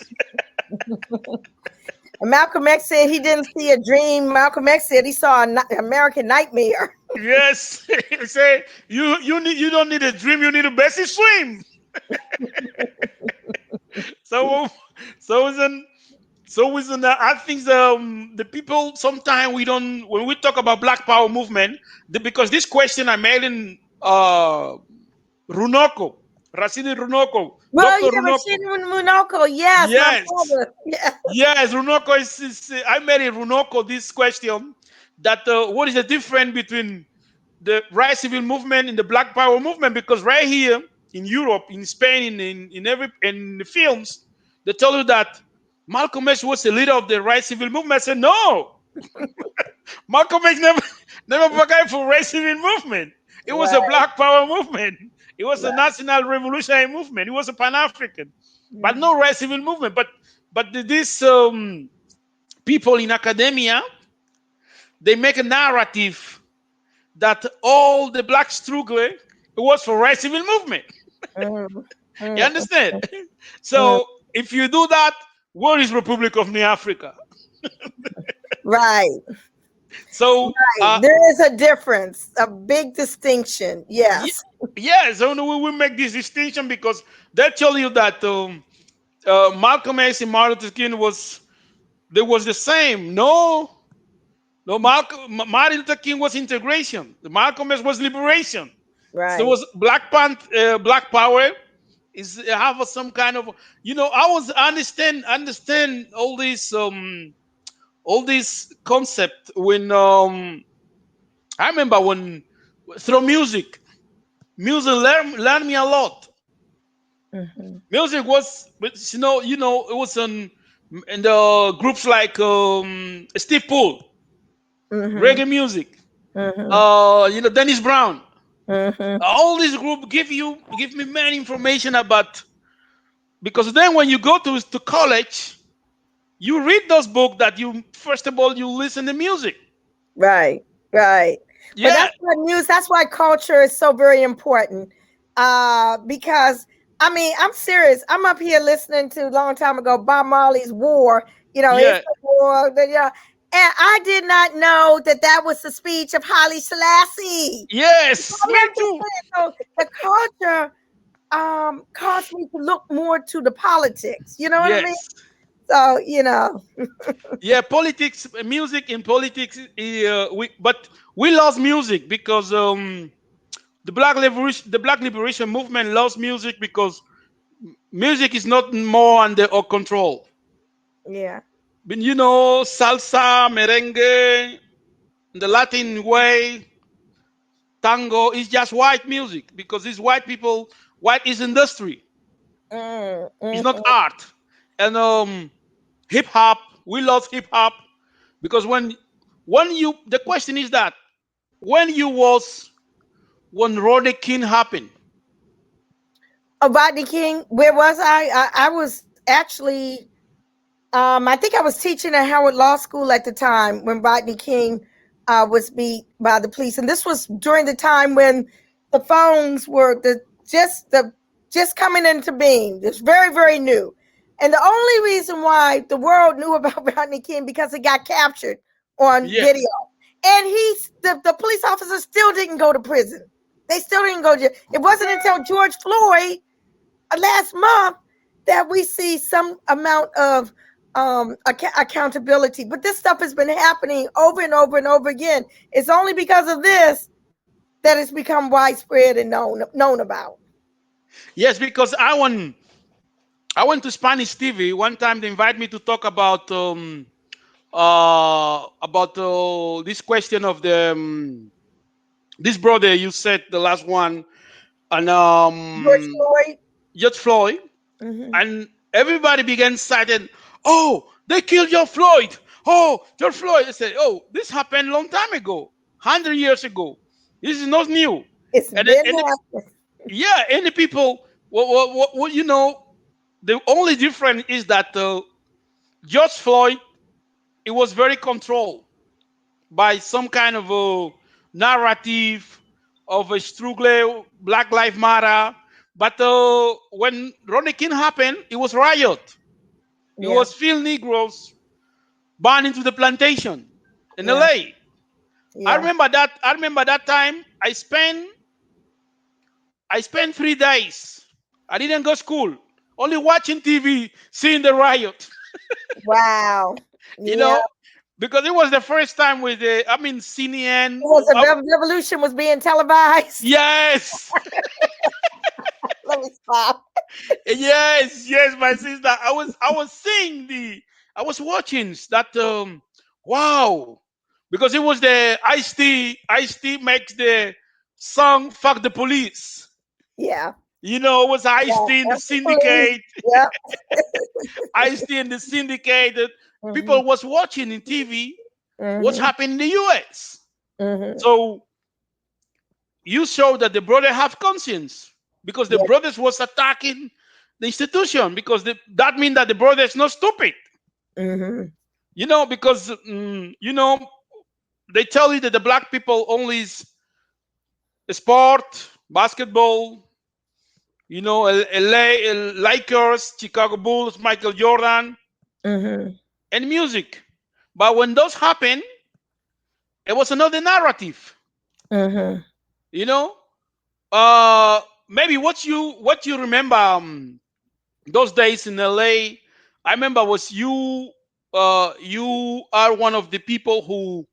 And Malcolm X said he didn't see a dream. Malcolm X said he saw an American nightmare. Yes, say you don't need a dream, you need a basic swim. So so isn't I think the people sometimes we don't when we talk about Black Power movement because this question I made in Runoko, Rashidi Runoko, Well, Doctor yeah, Runoko. Rashida Munoko, yes, my Yes, father. Yeah. yes, Runoko is I made in Runoko this question that what is the difference between the right civil movement and the Black Power movement? Because right here in Europe, in Spain, in the films, they tell you that Malcolm X was the leader of the right civil movement. I said no, Malcolm X never never began for right civil movement. It was a Right, Black Power movement. It was a right. national revolutionary movement. It was a Pan African, but Mhm. no right civil movement. But these people in academia they make a narrative that all the black struggle it was for right civil movement. Mhm. You Mhm. understand? Mhm. So if you do that, what is Republic of New Africa? Right, So right. There is a difference, a big distinction. y- Yes. yeah, so we make this distinction because they tell you that Malcolm X and Martin Luther King was they was the same. No, no, Martin Luther King was integration. Malcolm X was liberation. So it Right. was Black Power is have some kind of I was understand all these concept when I remember when through music learned me a lot. Mhm. Music was but it was in the groups like Steve Poole, Mhm. reggae music, Mhm. Dennis Brown. Mhm. All these group give me many information about because then when you go to college you read those books that you first of all you listen to music. Right, right. But Yeah, that's what news, that's why culture is so very important. Because I mean, I'm serious. I'm up here listening to a long time ago Bob Marley's War, it's yeah, the war, and I did not know that that was the speech of Haile Selassie. yes, You me too. understand? So the culture caused me to look more to the politics. You know what I mean? Yes, So, yeah, politics, music in politics. But we lost music because the Black Liberation movement lost music because music is not more under our control. yeah. But salsa, merengue, the Latin way, tango is just white music because it's white people. White is industry. Mm, It's not mhm. art. And hip hop, we lost hip hop because when you the question is that when you was when Rodney King happened. Rodney King, where was I? I was actually, I think I was teaching at Howard Law School at the time when Rodney King was beat by the police, and this was during the time when the phones were just coming into being. It's very very new, and the only reason why the world knew about Rodney King because it got captured on Yeah. video, and the police officers still didn't go to prison. They still didn't go to jail. It wasn't until George Floyd last month that we see some amount of accountability. But this stuff has been happening over and over and over again. It's only because of this that it's become widespread and known about. Yes, because I went to Spanish TV one time. They invited me to talk about this question of the this brother you said the last one and George Floyd. George Floyd Mhm. and everybody began citing, oh, they killed George Floyd. Oh, George Floyd. I said, oh, this happened a long time ago, 100 years ago. This is not new. It's And been and happening. yeah, any people, the only difference is that George Floyd, it was very controlled by some kind of a narrative of a struggle, Black Lives Matter. But when Ronnie King happened, it was riot. It Yeah. was field Negroes. born into the plantation in Yeah. LA. I Yeah. remember that. I remember that time. I spent 3 days. I didn't go school. Only watching TV, seeing the riot. Wow. You Yeah. know, because it was the first time with the. I mean, It CNN. was a revolution was being televised. Yes, Let me stop. yes, my sister. I was seeing I was watching that. Wow, because it was the Ice T. Ice T makes the song "Fuck the Police." Yeah. It was Ice Yeah. T in the That's the police. syndicate. Yep. Ice T in the syndicate. That Hmm. people was watching in TV what's Hmm. happening in the U.S. Hmm. So you show that the brother have conscience because the Yeah. brothers was attacking the institution because that means that the brother is not stupid. Hmm. Because they tell you that the black people only is sport, basketball, LA, Lakers, Chicago Bulls, Michael Jordan, Hmm. and music. But when those happen, it was another narrative. Hmm. You know, uh, maybe what you remember those days in LA. I remember was you. You are one of the people who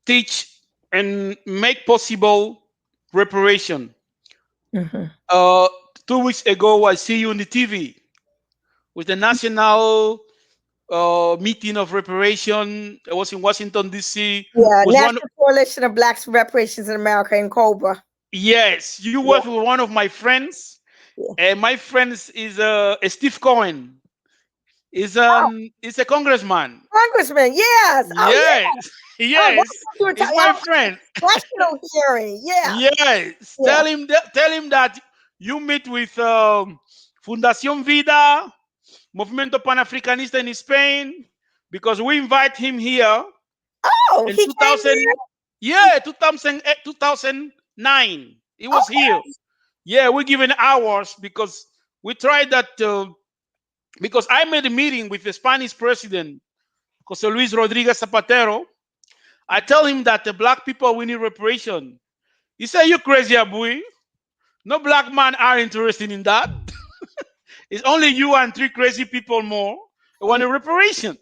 teach and make possible reparation. Hmm. Uh, 2 weeks ago, I see you on the TV with the national meeting of reparation. It was in Washington D.C. Yeah. Was one. National Coalition of Blacks Reparations in America in Cobra. Yes, you Yeah. work with one of my friends, Yeah. and my friend is Steve Cohen. Oh, Is a congressman. Congressman. Yes. Oh, yeah. Yes, Oh, that's yes, what you were he's talking my about. friend. National hearing. Yeah. Yes, Yeah. tell him that you meet with Fundación Vida, Movimiento Pan-Africanista in Spain, because we invite him here Oh, in he came 2000. Yeah, 2009. He there. was here. Yeah, we're giving hours because we tried that. Because I made a meeting with the Spanish president, Jose Luis Rodriguez Zapatero. I tell him that the black people we need reparation. He said, "You crazy, Abuy? No black man are interested in that. It's only you and three crazy people more who want Okay. a reparation."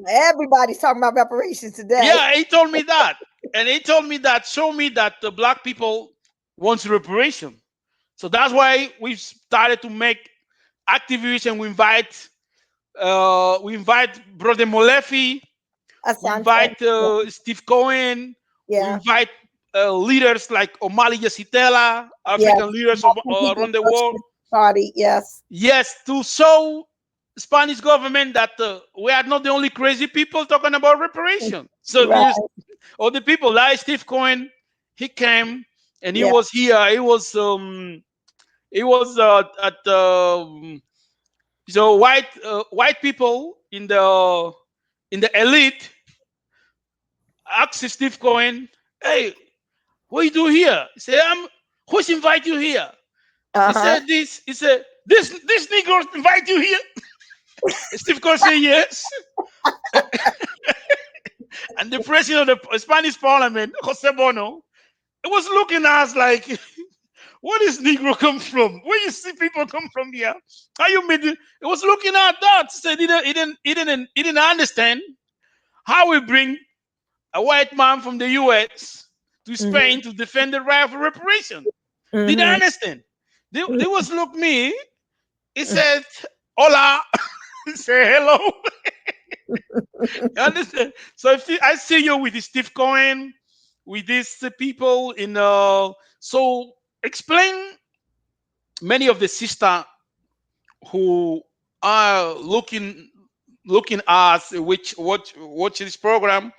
Everybody's talking about reparations today. Yeah, he told me that, and he told me that show me that the black people wants reparation. So that's why we started to make activities, and we invite Brother Molefi. We Asante. invite Steve Cohen. We Yeah. invite leaders like Omali Yasitela, Yes. African leaders American People's around the world. Socialist Party. Yes. Yes, to show Spanish government that we are not the only crazy people talking about reparation. So Right. there's other people like Steve Cohen. He came and he Yeah. was here. He was at so white people in the elite asked Steve Cohen, "Hey, what you do here?" He said, "Who's invite you here?" He Uh-huh. said, "This." He said, "This Negro invite you here." Steve Cohen said, "Yes." And the president of the Spanish Parliament, Jose Bono, it was looking at us like, "Where does Negro come from? Where you see people come from here? How you made it?" It was looking at that. Said he didn't understand how we bring a white man from the U.S. to Hmm. Spain to defend the right of reparation. Didn't Hmm. understand. They was look me. He said, "Hola." He said, "Hello." You understand? So if I see you with Steve Cohen, with these people in so explain many of the sister who are looking at which watch this program.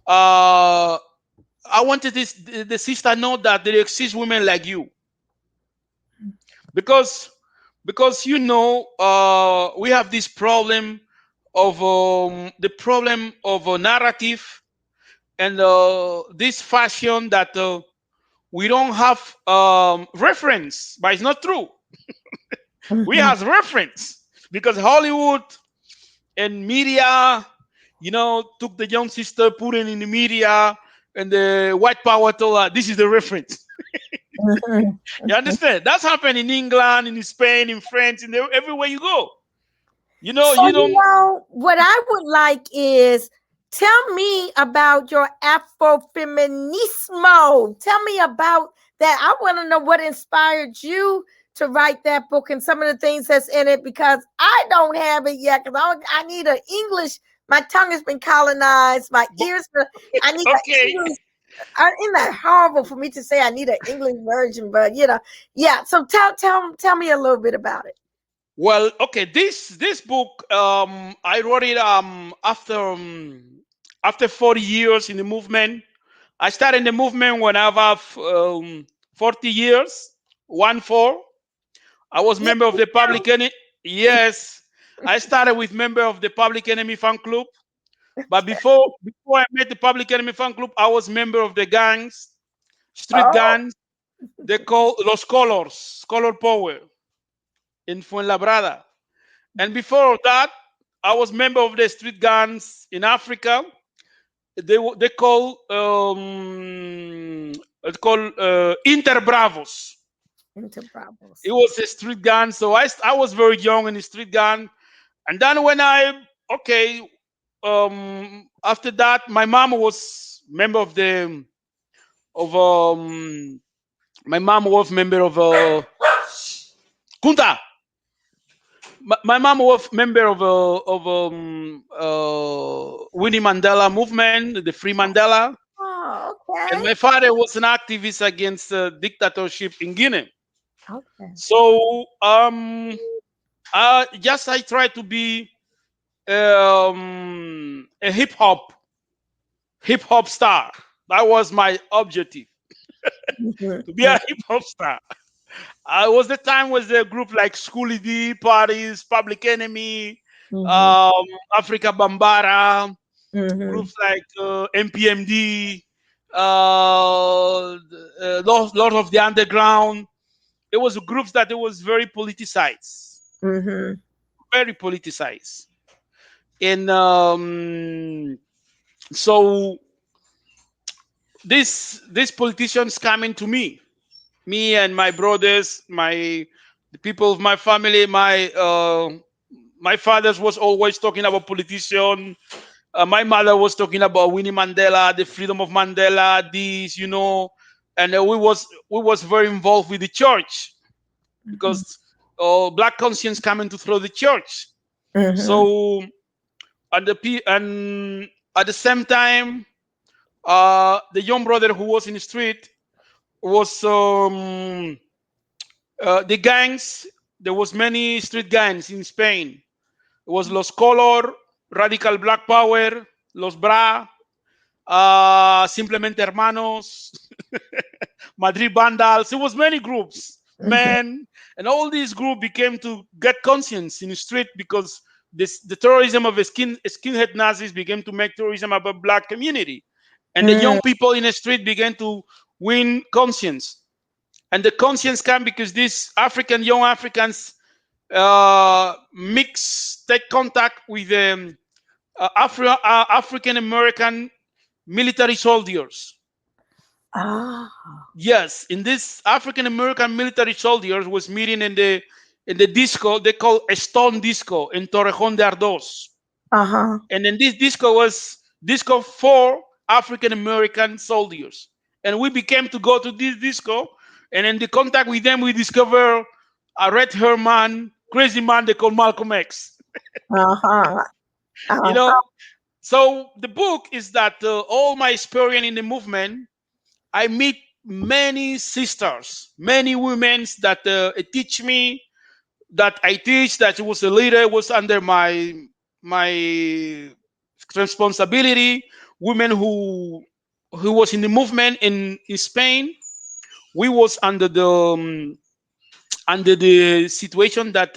Uh, I wanted the sister know that there exist women like you because we have this problem of the problem of a narrative and this fashion that we don't have reference, but it's not true. We Hmm. have reference because Hollywood and media took the young sister, put it in the media, and the white power told her this is the reference. Mhm. You understand? That's happened in England, in Spain, in France, everywhere you go. So, You don't. what I would like is tell me about your Afrofeminismo. Tell me about that. I want to know what inspired you to write that book and some of the things that's in it because I don't have it yet because I need an English. My tongue has been colonized. My ears. I need an Okay. English. Isn't that horrible for me to say? I need an English version, but yeah. So tell me a little bit about it. Well, okay. This book, I wrote it after 40 years in the movement. I started the movement when I have 40 years, 1-4. I was Yeah, member of me the Public too. Enemy. Yes, I started with member of the Public Enemy fan club. But before I met the Public Enemy fan club, I was member of the gangs, street Oh. gangs. They call Los Colors, Color Power in Fuenlabrada. And before that, I was member of the street gangs in Africa. They call it's called Inter Bravos. Into It problems. was a street gun, so I was very young in the street gun, and then when I okay, after that, my mom was member of the of my mom was member of Kunta. My mom was member of Winnie Mandela movement, the Free Mandela, Oh, and okay. my father was an activist against dictatorship in Guinea. Okay. So just I try to be a hip hop star. That was my objective, Mhm, to be a hip hop star. I was the time was a group like Schooly D, Parties, Public Enemy, mhm, um, Africa Bambara, mhm, groups like MPMD, Lord of the Underground. It was groups that it was very politicized, mhm. very politicized, and so these politicians coming to me and my brothers, the people of my family, my fathers was always talking about politician. My mother was talking about Winnie Mandela, the freedom of Mandela, and we was very involved with the church Mhm, because black conscience coming to through the church. mhm. So and at the same time, the young brother who was in the street was the gangs. There was many street gangs in Spain. It was Los Color, Radical Black Power, Los Bra, Simplemente Hermanos, Madrid Vandals. It was many groups, Mhm. men, and all these groups became to get conscience in the street because the terrorism of the skinhead Nazis began to make terrorism about black community, and the young people in the street began to win conscience, and the conscience came because these young Africans take contact with African American military soldiers. Ah. Yes, in this African American military soldiers was meeting in the disco they call a Stone Disco in Torrejon de Ardoz, Uh-huh. and then this disco was disco for African American soldiers, and we became to go to this disco, and in the contact with them we discover a red hair man, crazy man they call Malcolm X. Uh-huh. You Uh-huh. know, so the book is that all my experience in the movement I meet many sisters, many women that teach me, that I teach, that it was a leader, was under my responsibility. Women who was in the movement in Spain. We was under the situation that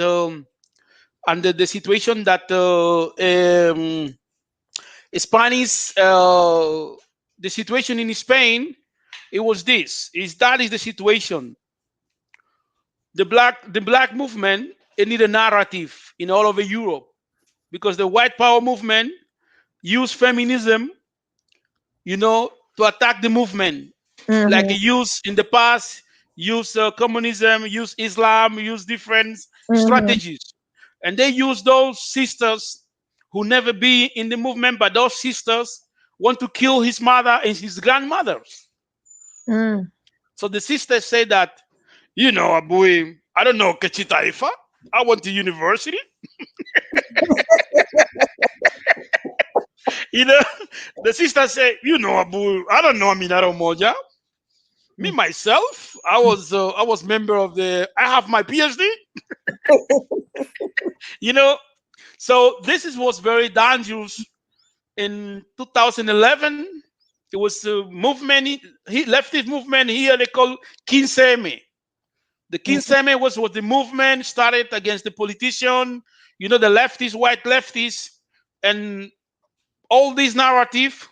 Spanish the situation in Spain. It was this is that is the situation. The black movement, it need a narrative in all over Europe because the white power movement, use feminism, to attack the movement, like he used in the past, use communism, use Islam, use different strategies. And they use those sisters who never be in the movement, but those sisters want to kill his mother and his grandmothers. So the sisters say that, Abuy, I don't know, Nkechi Tayfa. I went to university. you know, the sisters say, Abuy, I don't know Aminaro Moja. Me myself, I was member of I have my PhD. you know, so was very dangerous in 2011. It was a movement, leftist movement here they call Kinseme. The Kinseme was what the movement started against the politician, the leftists, white leftists, and all this narrative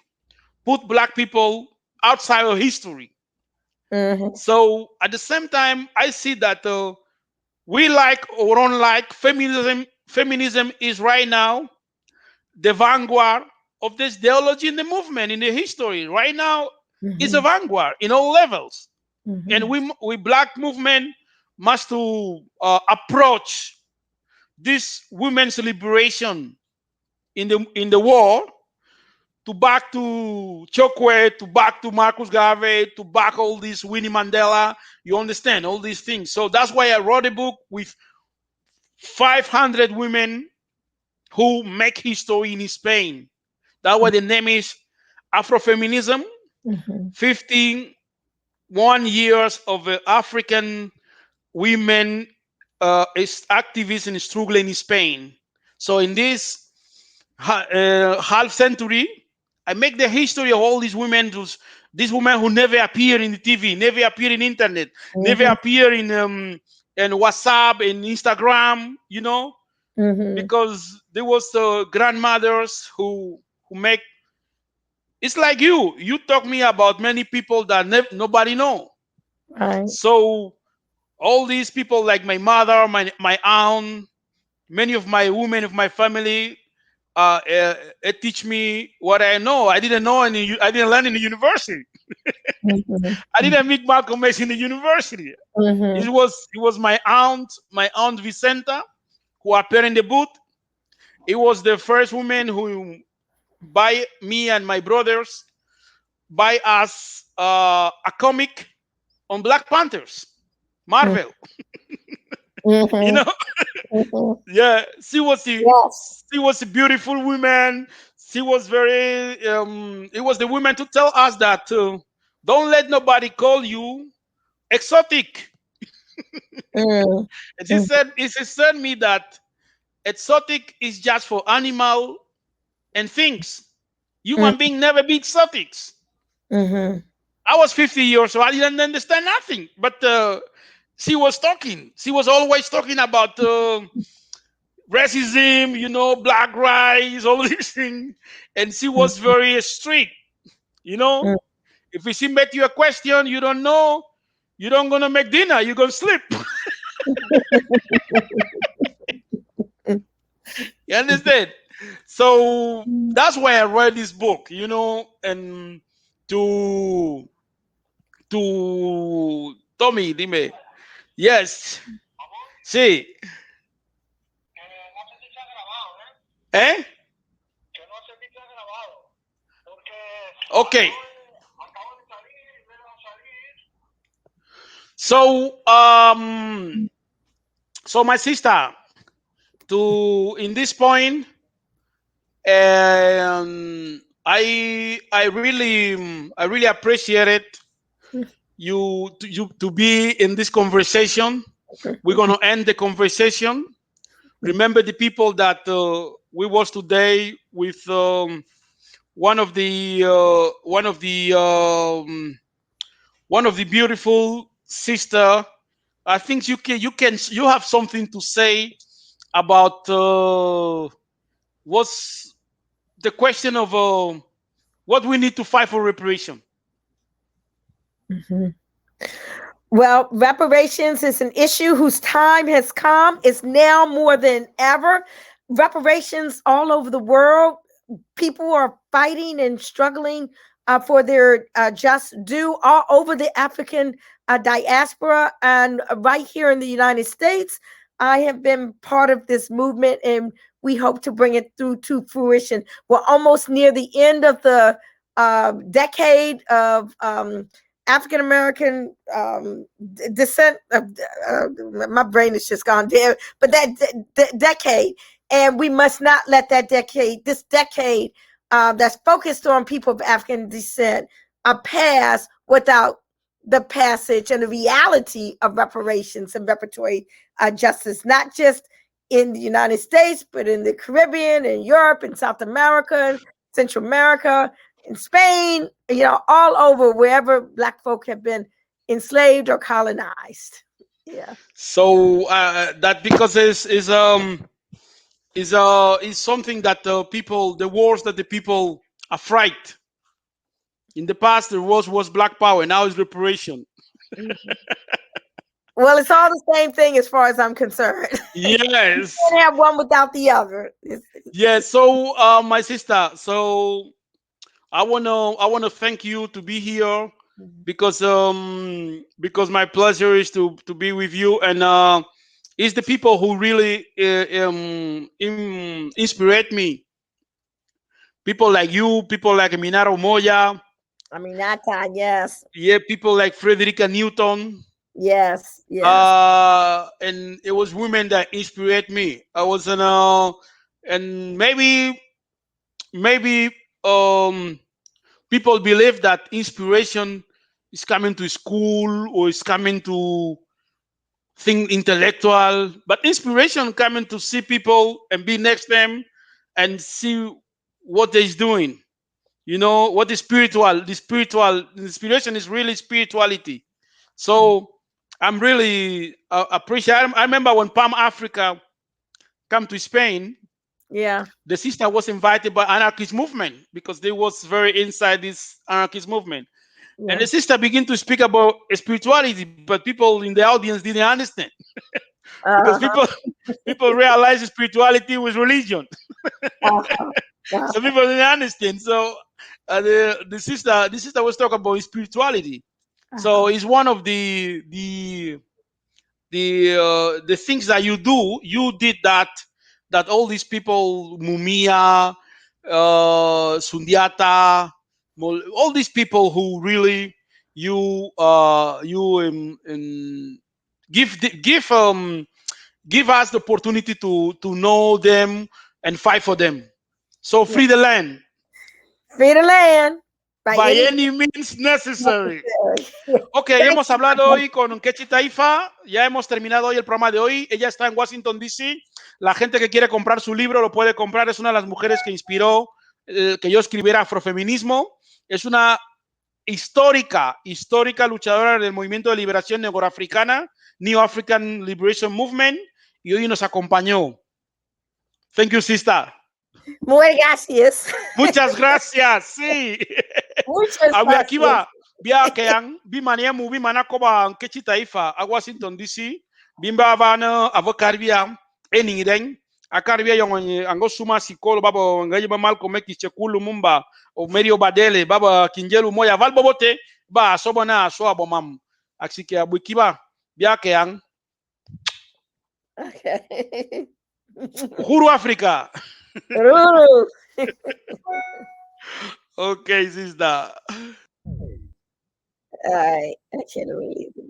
put black people outside of history. So at the same time, I see that we like or don't like feminism. Feminism is right now the vanguard of this ideology in the movement, in the history. Right now, it's a vanguard in all levels. And we black movement must to approach this women's liberation in the war, to back to Chokwe, to back to Marcus Garvey, to back all this Winnie Mandela. You understand all these things. So that's why I wrote a book with 500 women who make history in Spain. That's why the name is Afrofeminism. 51 years of African women is activists and struggling in Spain. So in this half century, I make the history of all these women who never appear in the TV, never appear in internet, never appear in WhatsApp and Instagram, because there was grandmothers who make. It's like you talk me about many people that nobody know. Right. So all these people, like my mother, my aunt, many of my women of my family, it teach me what I know. I didn't know I didn't learn in the university. I didn't meet Malcolm X in the university. It was my aunt Vicenta, who appeared in the book. It was the first woman who buy me and my brothers buy us a comic on Black Panthers, Marvel. Yeah, she was a beautiful woman. She was very. It was the woman to tell us that don't let nobody call you exotic. And she said me that exotic is just for animal and things. Human being never be exotics. I was 50 years old. I didn't understand nothing. But she was talking. She was always talking about racism, black rights, all these things. And she was very strict. If she met you a question you don't know, you don't gonna make dinner. You're gonna sleep. You understand? So that's why I read this book, and to Tommy, dime. Yes. Sí. ¿Eh? Okay. So, my sister, in this point, I really appreciate it. You to be in this conversation. We're gonna end the conversation. Remember the people that we was today with one of the beautiful sister. I think you have something to say about what's the question of what we need to fight for reparation. Well, reparations is an issue whose time has come. It's now more than ever. Reparations all over the world people are fighting and struggling for their just due all over the African diaspora. And right here in the United States, I have been part of this movement, and we hope to bring it through to fruition. We're almost near the end of the decade of African American descent. My brain is just gone there, but that decade, and we must not let this decade that's focused on people of African descent, pass without the passage and the reality of reparations and reparatory justice, not just in the United States, but in the Caribbean and Europe and South America, Central America, in Spain, all over, wherever Black folk have been enslaved or colonized. Yeah. So that because is something that the wars that the people are afraid. In the past, there was Black Power. Now it's reparation. Well, it's all the same thing as far as I'm concerned. Yes. You can't have one without the other. Yeah. So, my sister. So, I wanna thank you to be here because my pleasure is to be with you, and it's the people who really inspired me. People like you, people like Minaro Moya. I mean, that time, yes. Yeah, people like Frederica Newton. Yes, yes. And it was women that inspired me. I was and maybe people believe that inspiration is coming to school or is coming to think intellectual, but inspiration coming to see people and be next to them and see what they're doing. You know what is spiritual? The spiritual inspiration is really spirituality. So I'm really appreciate. I remember when Palm Africa come to Spain. Yeah. The sister was invited by anarchist movement because they was very inside this anarchist movement. Yeah. And the sister began to speak about spirituality, but people in the audience didn't understand because people realize spirituality was religion. So people didn't understand. So the sister was talking about spirituality. So it's one of the things that you do. You did that all these people, Mumia, Sundiata, all these people who really give us the opportunity to know them and fight for them. So free the land. Free the land. By any means necessary. Ok, hemos hablado hoy con Nkechi Tayfa. Ya hemos terminado hoy el programa de hoy. Ella está en Washington, D.C. La gente que quiere comprar su libro lo puede comprar. Es una de las mujeres que inspiró que yo escribiera afrofeminismo. Es una histórica luchadora del movimiento de liberación negroafricana, New African Liberation Movement, y hoy nos acompañó. Thank you, sister. Muchas gracias. Muchas gracias, sí. Muchas gracias. Aquí va. gracias. Bia kayang bimania mu bimana ko ba Nkechi Tayfa a Washington DC. Bimba bana avokarbia eningden. Akarbia yung ango suma sikolo babo ngaji ba Malcolm X chekulu mumba o Merio Badele baba kinjelu moya valbobote ba sobona so abomam. Aksike abukiba bia kayang. Okay. Uhuru Africa. Uhuru. Okay, sister. All right. I can't believe it.